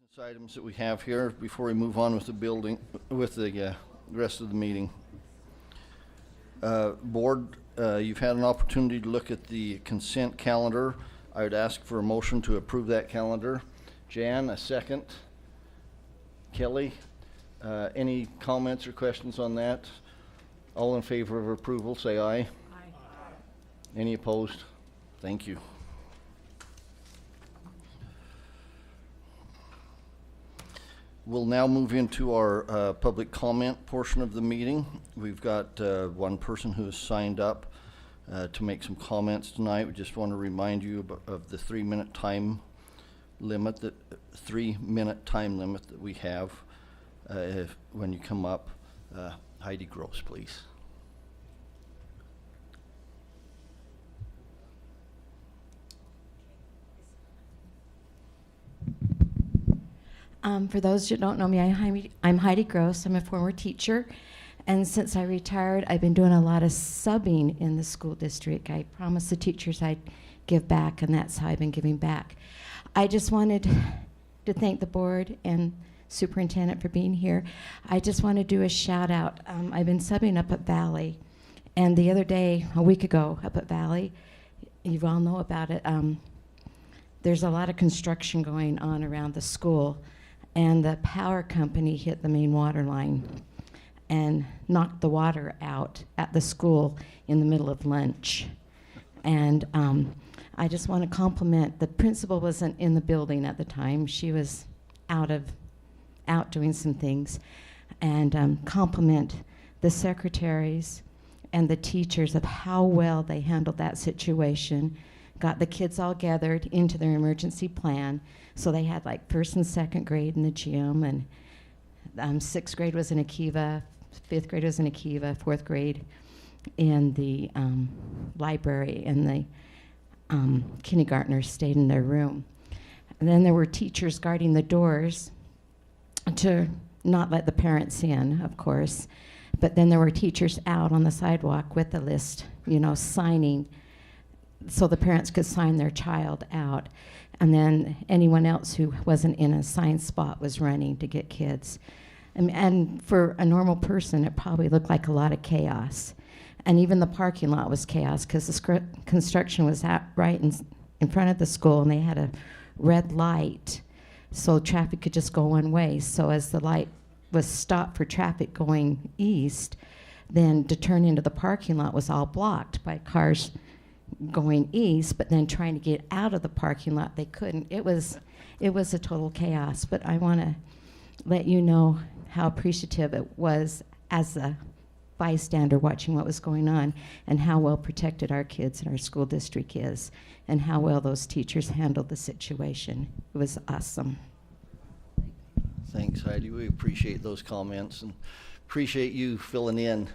business items that we have here before we move on with the rest of the meeting. Board, you've had an opportunity to look at the consent calendar. I would ask for a motion to approve that calendar. Jan, a second. Kelly, any comments or questions on that? All in favor of approval, say aye. Aye. Any opposed? Thank you. We'll now move into our public comment portion of the meeting. We've got one person who has signed up to make some comments tonight. We just want to remind you of the 3-minute time limit that we have when you come up. Heidi Gross, please. For those who don't know me, I'm Heidi Gross. I'm a former teacher, and since I retired, I've been doing a lot of subbing in the school district. I promised the teachers I'd give back, and that's how I've been giving back. I just wanted to thank the board and superintendent for being here. I just want to do a shout out. I've been subbing up at Valley, and the other day, a week ago, up at Valley, you all know about it, there's a lot of construction going on around the school, and the power company hit the main water line and knocked the water out at the school in the middle of lunch. And I just want to compliment, the principal wasn't in the building at the time. She was out doing some things. And compliment the secretaries and the teachers of how well they handled that situation. Got the kids all gathered into their emergency plan. So they had like 1st and 2nd grade in the gym, and 6th grade was in Akiva, 5th grade was in Akiva, 4th grade in the library, and the kindergartners stayed in their room. And then there were teachers guarding the doors to not let the parents in, of course. But then there were teachers out on the sidewalk with the list, signing, so the parents could sign their child out. And then anyone else who wasn't in a assigned spot was running to get kids. And for a normal person, it probably looked like a lot of chaos. And even the parking lot was chaos because the construction was right in front of the school, and they had a red light, so traffic could just go one way. So as the light was stopped for traffic going east, then to turn into the parking lot was all blocked by cars going east, but then trying to get out of the parking lot, they couldn't. It was a total chaos. But I want to let you know how appreciative it was as a bystander watching what was going on, and how well protected our kids in our school district is, and how well those teachers handled the situation. It was awesome. Thanks, Heidi. We appreciate those comments and appreciate you filling in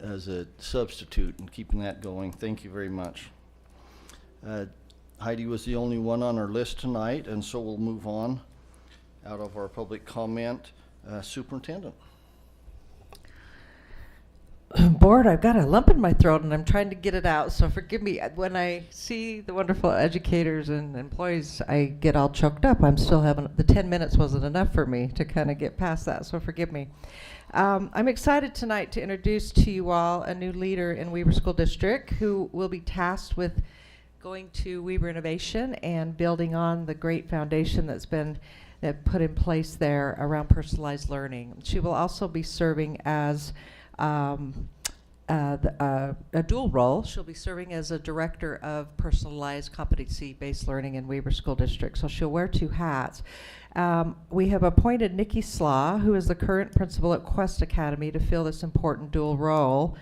as a substitute and keeping that going. Thank you very much. Heidi was the only one on our list tonight, and so we'll move on out of our public comment. Superintendent. Board, I've got a lump in my throat and I'm trying to get it out, so forgive me. When I see the wonderful educators and employees, I get all choked up. I'm still having, the 10 minutes wasn't enough for me to kind of get past that, so forgive me. I'm excited tonight to introduce to you all a new leader in Weber School District who will be tasked with going to Weber Innovation and building on the great foundation that's been put in place there around personalized learning. She will also be serving as a dual role. She'll be serving as a director of personalized competency-based learning in Weber School District. So she'll wear 2 hats. We have appointed Nikki Slaw, who is the current principal at Quest Academy, to fill this important dual role.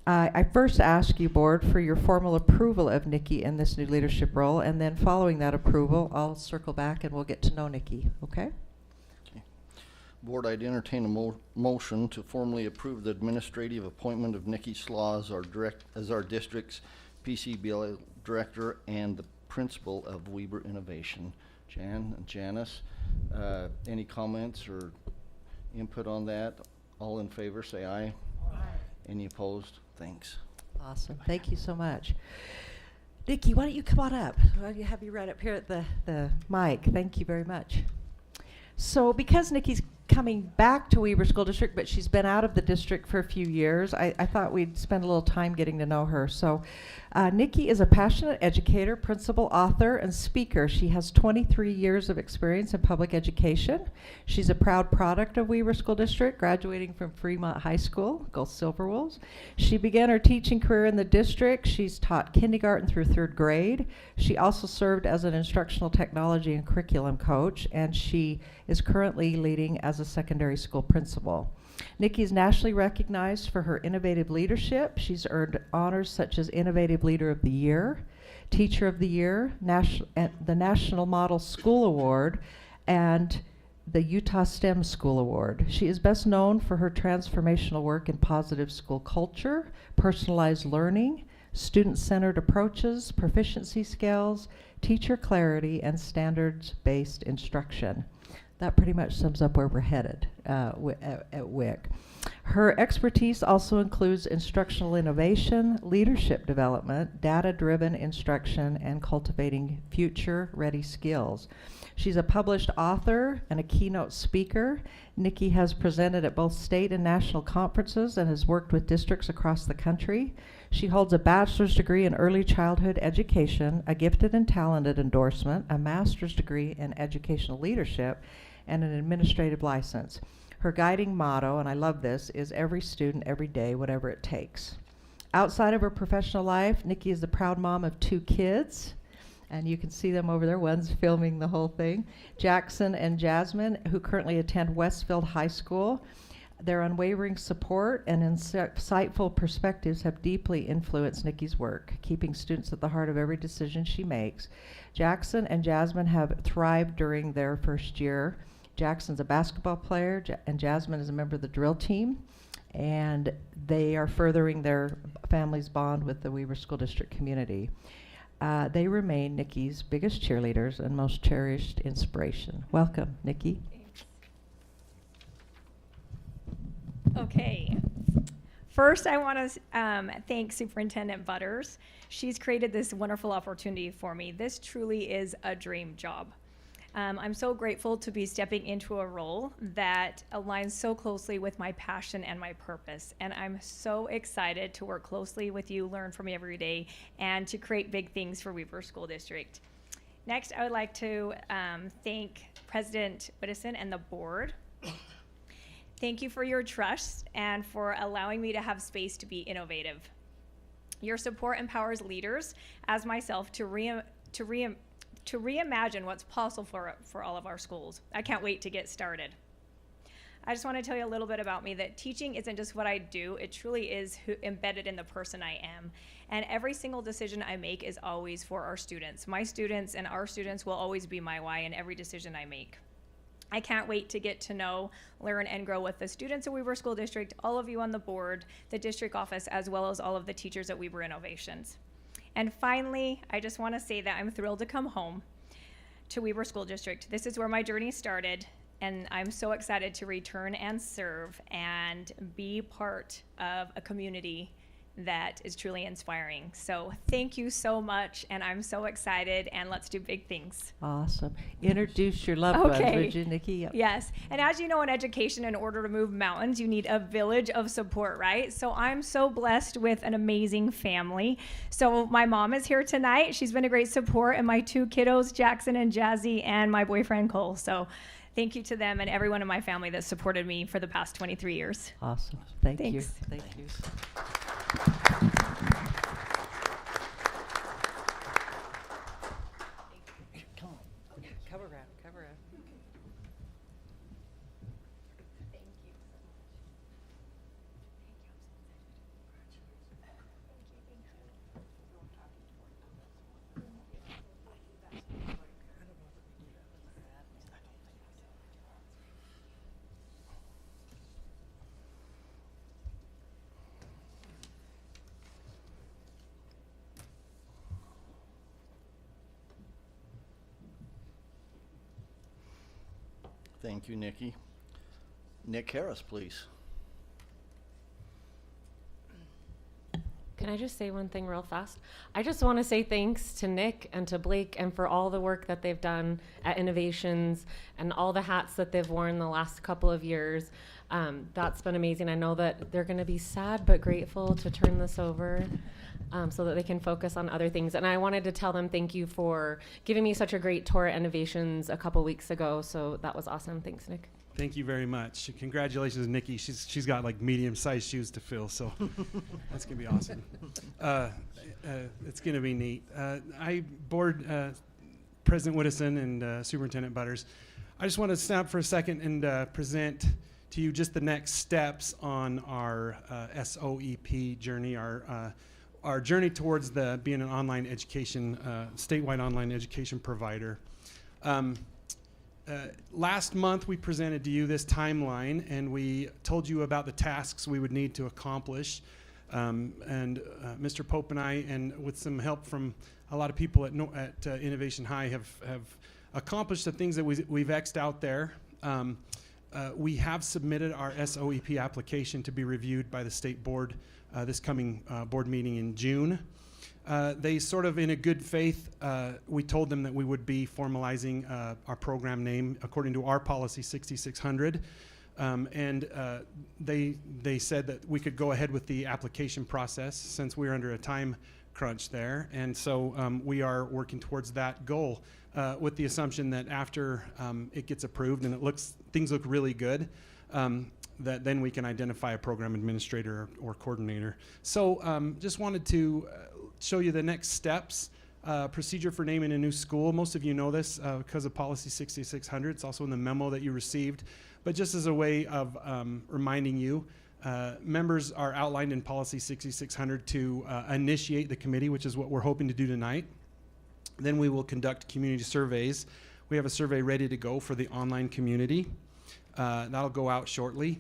I first ask you, Board, for your formal approval of Nikki in this new leadership role, and then following that approval, I'll circle back and we'll get to know Nikki, okay? Board, I'd entertain a motion to formally approve the administrative appointment of Nikki Slaw as our district's PCBL director and the principal of Weber Innovation. Jan and Janice, any comments or input on that? All in favor, say aye. Aye. Any opposed? Thanks. Awesome. Thank you so much. Nikki, why don't you come on up? I'll have you right up here at the mic. Thank you very much. So because Nikki's coming back to Weber School District, but she's been out of the district for a few years, I thought we'd spend a little time getting to know her. So Nikki is a passionate educator, principal, author, and speaker. She has 23 years of experience in public education. She's a proud product of Weber School District, graduating from Fremont High School, go Silverwolves. She began her teaching career in the district. She's taught kindergarten through 3rd grade. She also served as an instructional technology and curriculum coach, and she is currently leading as a secondary school principal. Nikki is nationally recognized for her innovative leadership. She's earned honors such as Innovative Leader of the Year, Teacher of the Year, the National Model School Award, and the Utah STEM School Award. She is best known for her transformational work in positive school culture, personalized learning, student-centered approaches, proficiency skills, teacher clarity, and standards-based instruction. That pretty much sums up where we're headed at WIC. Her expertise also includes instructional innovation, leadership development, data-driven instruction, and cultivating future-ready skills. She's a published author and a keynote speaker. Nikki has presented at both state and national conferences and has worked with districts across the country. She holds a bachelor's degree in early childhood education, a gifted and talented endorsement, a master's degree in educational leadership, and an administrative license. Her guiding motto, and I love this, is every student, every day, whatever it takes. Outside of her professional life, Nikki is the proud mom of 2 kids, and you can see them over there. One's filming the whole thing. Jackson and Jasmine, who currently attend Westfield High School. Their unwavering support and insightful perspectives have deeply influenced Nikki's work, keeping students at the heart of every decision she makes. Jackson and Jasmine have thrived during their first year. Jackson's a basketball player, and Jasmine is a member of the drill team, and they are furthering their family's bond with the Weber School District community. They remain Nikki's biggest cheerleaders and most cherished inspiration. Welcome, Nikki. Okay. First, I want to thank Superintendent Butters. She's created this wonderful opportunity for me. This truly is a dream job. I'm so grateful to be stepping into a role that aligns so closely with my passion and my purpose. And I'm so excited to work closely with you, learn from you every day, and to create big things for Weber School District. Next, I would like to thank President Whittison and the board. Thank you for your trust and for allowing me to have space to be innovative. Your support empowers leaders, as myself, to reimagine what's possible for all of our schools. I can't wait to get started. I just want to tell you a little bit about me, that teaching isn't just what I do, it truly is embedded in the person I am. And every single decision I make is always for our students. My students and our students will always be my why in every decision I make. I can't wait to get to know, learn, and grow with the students at Weber School District, all of you on the board, the district office, as well as all of the teachers at Weber Innovations. And finally, I just want to say that I'm thrilled to come home to Weber School District. This is where my journey started, and I'm so excited to return and serve and be part of a community that is truly inspiring. So thank you so much, and I'm so excited, and let's do big things. Awesome. Introduce your loved ones, would you, Nikki? Yep. Yes, and as you know, in education, in order to move mountains, you need a village of support, right? So I'm so blessed with an amazing family. So my mom is here tonight. She's been a great support, and my 2 kiddos, Jackson and Jazzy, and my boyfriend, Cole. So thank you to them and everyone in my family that supported me for the past 23 years. Awesome. Thank you. Thanks. Thank you. Come on. Okay. Cover around. Cover around. Thank you. Thank you, Nikki. Nick Harris, please. Can I just say one thing real fast? I just want to say thanks to Nick and to Blake and for all the work that they've done at Innovations and all the hats that they've worn the last couple of years. That's been amazing. I know that they're going to be sad but grateful to turn this over so that they can focus on other things. And I wanted to tell them thank you for giving me such a great tour at Innovations a couple weeks ago. So that was awesome. Thanks, Nick. Thank you very much. Congratulations, Nikki. She's got like medium-sized shoes to fill, so that's gonna be awesome. It's gonna be neat. Board President Widdowson and Superintendent Butters, I just want to stop for a second and present to you just the next steps on our SOEP journey, our journey towards being an online education, statewide online education provider. Last month, we presented to you this timeline, and we told you about the tasks we would need to accomplish. Mr. Pope and I, and with some help from a lot of people at Innovation High, have accomplished the things that we've X'd out there. We have submitted our SOEP application to be reviewed by the state board this coming board meeting in June. They sort of, in a good faith, we told them that we would be formalizing our program name according to our policy 6600. They said that we could go ahead with the application process since we're under a time crunch there. And so we are working towards that goal with the assumption that after it gets approved and things look really good, that then we can identify a program administrator or coordinator. So just wanted to show you the next steps. Procedure for naming a new school. Most of you know this because of policy 6600. It's also in the memo that you received. But just as a way of reminding you, members are outlined in policy 6600 to initiate the committee, which is what we're hoping to do tonight. Then we will conduct community surveys. We have a survey ready to go for the online community. That'll go out shortly.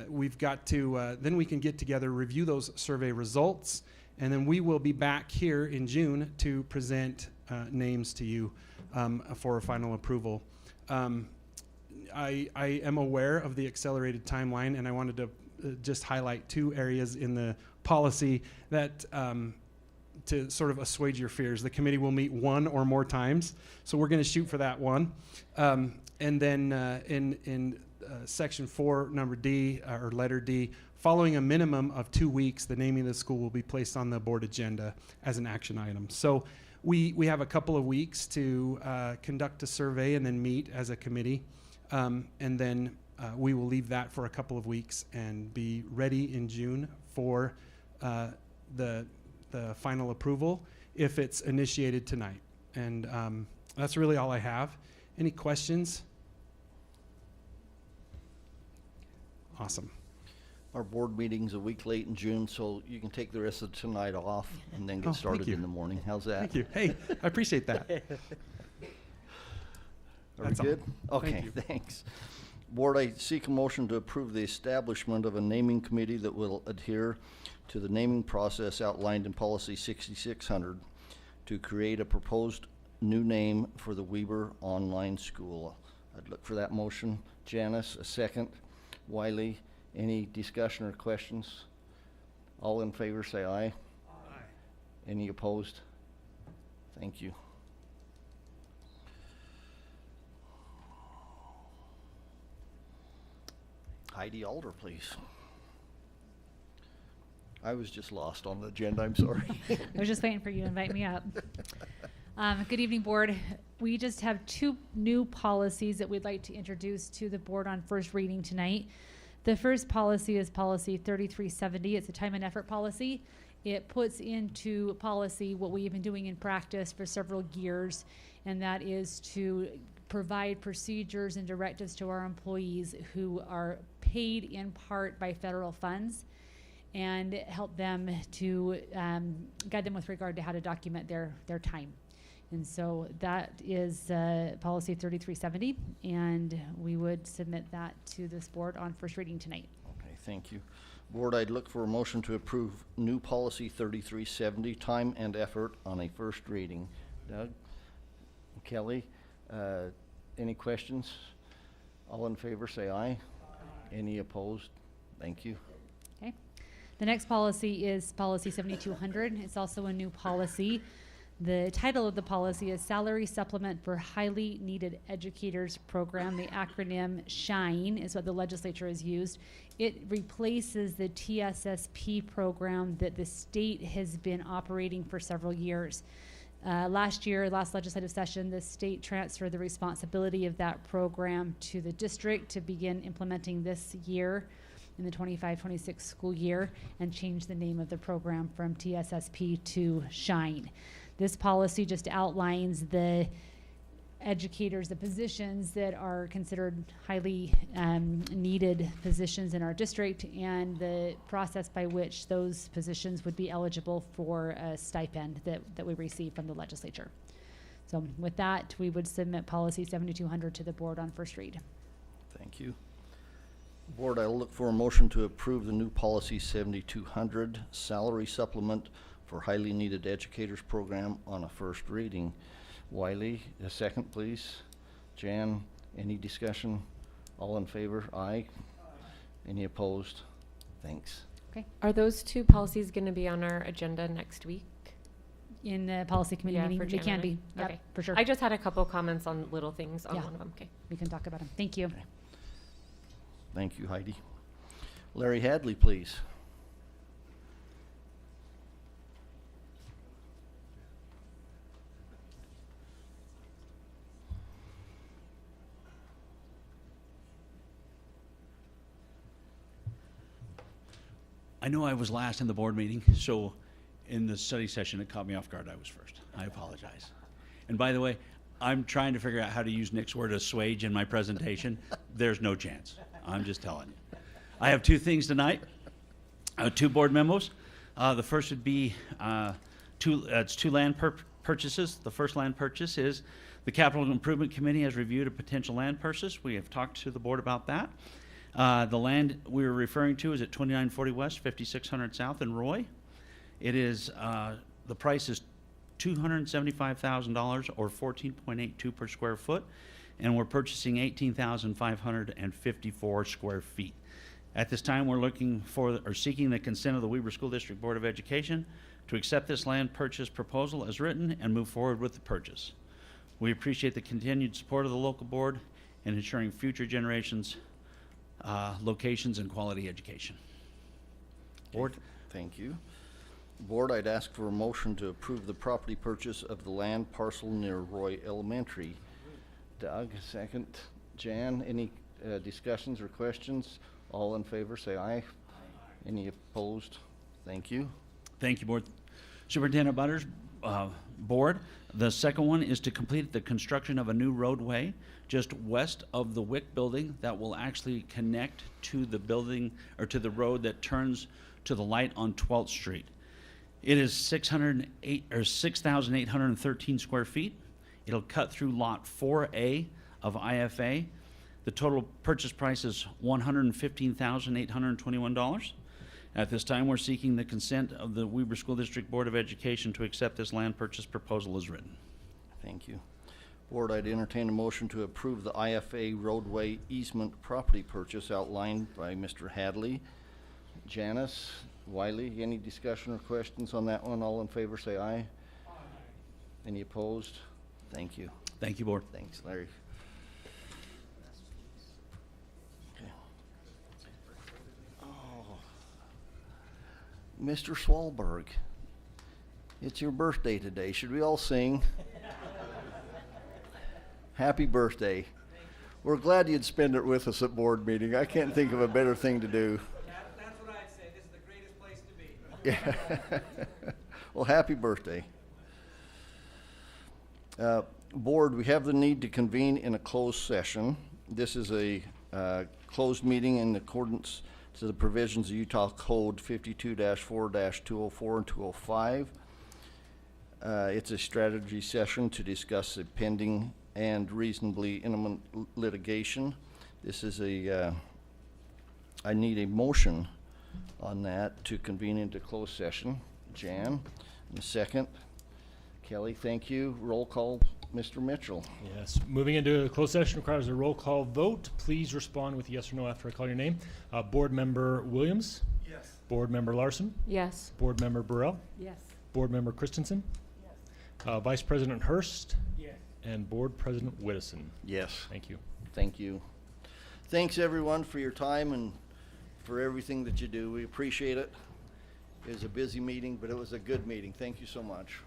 We've got to, then we can get together, review those survey results, and then we will be back here in June to present names to you for a final approval. I am aware of the accelerated timeline, and I wanted to just highlight 2 areas in the policy that to sort of assuage your fears. The committee will meet 1 or more times, so we're going to shoot for that one. And then in section 4, number D, or letter D, following a minimum of 2 weeks, the naming of the school will be placed on the board agenda as an action item. So we have a couple of weeks to conduct a survey and then meet as a committee. And then we will leave that for a couple of weeks and be ready in June for the final approval if it's initiated tonight. And that's really all I have. Any questions? Awesome. Our board meeting's a week late in June, so you can take the rest of tonight off and then Oh, get thank started you. in the morning. How's that? Thank you. Hey, I appreciate that. Are That's we all. good? Thank Okay, you. thanks. Board, I seek a motion to approve the establishment of a naming committee that will adhere to the naming process outlined in policy 6600 to create a proposed new name for the Weber Online School. I'd look for that motion. Janice, a second. Wiley, any discussion or questions? All in favor say aye. Aye. Any opposed? Thank you. Heidi Alder, please. I was just lost on the agenda, I'm sorry. I was just waiting for you to invite me up. Good evening, board. We just have 2 new policies that we'd like to introduce to the board on first reading tonight. The first policy is policy 3370. It's a time and effort policy. It puts into policy what we've been doing in practice for several years, and that is to provide procedures and directives to our employees who are paid in part by federal funds, and help them to guide them with regard to how to document their time. And so that is policy 3370, and we would submit that to this board on first reading tonight. Okay, thank you. Board, I'd look for a motion to approve new policy 3370, time and effort, on a first reading. Doug? Kelly? Any questions? All in favor say aye. Any opposed? Thank you. Okay. The next policy is Policy 7200. It's also a new policy. The title of the policy is Salary Supplement for Highly Needed Educators Program. The acronym SHINE is what the legislature has used. It replaces the TSSP program that the state has been operating for several years. Last legislative session, the state transferred the responsibility of that program to the district to begin implementing this year in the 25-26 school year, and changed the name of the program from TSSP to SHINE. This policy just outlines the educators, the positions that are considered highly needed positions in our district, and the process by which those positions would be eligible for a stipend that we receive from the legislature. So with that, we would submit Policy 7200 to the board on first read. Thank you. Board, I'll look for a motion to approve the new Policy 7200 Salary Supplement for Highly Needed Educators Program on a first reading. Wiley, a second, please. Jan, any discussion? All in favor? Aye. Any opposed? Thanks. Okay. Are those two policies going to be on our agenda next week? In the policy committee meeting, for they can be. January? Yep, Okay. for sure. I just had a couple comments on little things on Yeah. one of them. Okay. We can talk about them. Thank you. Thank you, Heidi. Larry Hadley, please. I know I was last in the board meeting, so in the study session, it caught me off guard. I was first. I apologize. And by the way, I'm trying to figure out how to use Nick's word assuage in my presentation. There's no chance. I'm just telling you. I have two things tonight, two board memos. The first would be two land purchases. The first land purchase is the Capital Improvement Committee has reviewed a potential land purchase. We have talked to the board about that. The land we were referring to is at 2940 West, 5600 South in Roy. It is, the price is $275,000 or $14.82 per square foot, and we're purchasing 18,554 square feet. At this time, we're looking for or seeking the consent of the Weber School District Board of Education to accept this land purchase proposal as written and move forward with the purchase. We appreciate the continued support of the local board in ensuring future generations locations and quality education. Board? Thank you. Board, I'd ask for a motion to approve the property purchase of the land parcel near Roy Elementary. Doug, second. Jan, any discussions or questions? All in favor, say aye. Any opposed? Thank you. Thank you, Board. Superintendent Butters, Board, the second one is to complete the construction of a new roadway just west of the WIC building that will actually connect to the building or to the road that turns to the light on 12th Street. It is 6,813 square feet. It'll cut through Lot 4A of IFA. The total purchase price is $115,821. At this time, we're seeking the consent of the Weber School District Board of Education to accept this land purchase proposal as written. Thank you. Board, I'd entertain a motion to approve the IFA roadway easement property purchase outlined by Mr. Hadley. Janice, Wiley, any discussion or questions on that one? All in favor, say aye. Any opposed? Thank you. Thank you, Board. Thanks, Larry. Okay. Oh. Mr. Swalberg, it's your birthday today. Should we all sing? Happy birthday. We're glad you'd spend it with us at board meeting. I can't think of a better thing to do. That's what I'd say. This is the greatest place to be. Yeah. Well, happy birthday. Board, we have the need to convene in a closed session. This is a closed meeting in accordance to the provisions of Utah Code 52-4-204 and 205. It's a strategy session to discuss the pending and reasonably imminent litigation. This is I need a motion on that to convene into closed session. Jan, and a second. Kelly, thank you. Roll call, Mr. Mitchell. Yes, moving into a closed session requires a roll call vote. Please respond with yes or no after I call your name. Board Member Williams? Yes. Board Member Larson? Yes. Board Member Burrell? Yes. Board Member Christensen? Yes. Vice President Hurst? Yes. And Board President Whittison? Yes. Thank you. Thank you. Thanks, everyone, for your time and for everything that you do. We appreciate it. It was a busy meeting, but it was a good meeting. Thank you so much.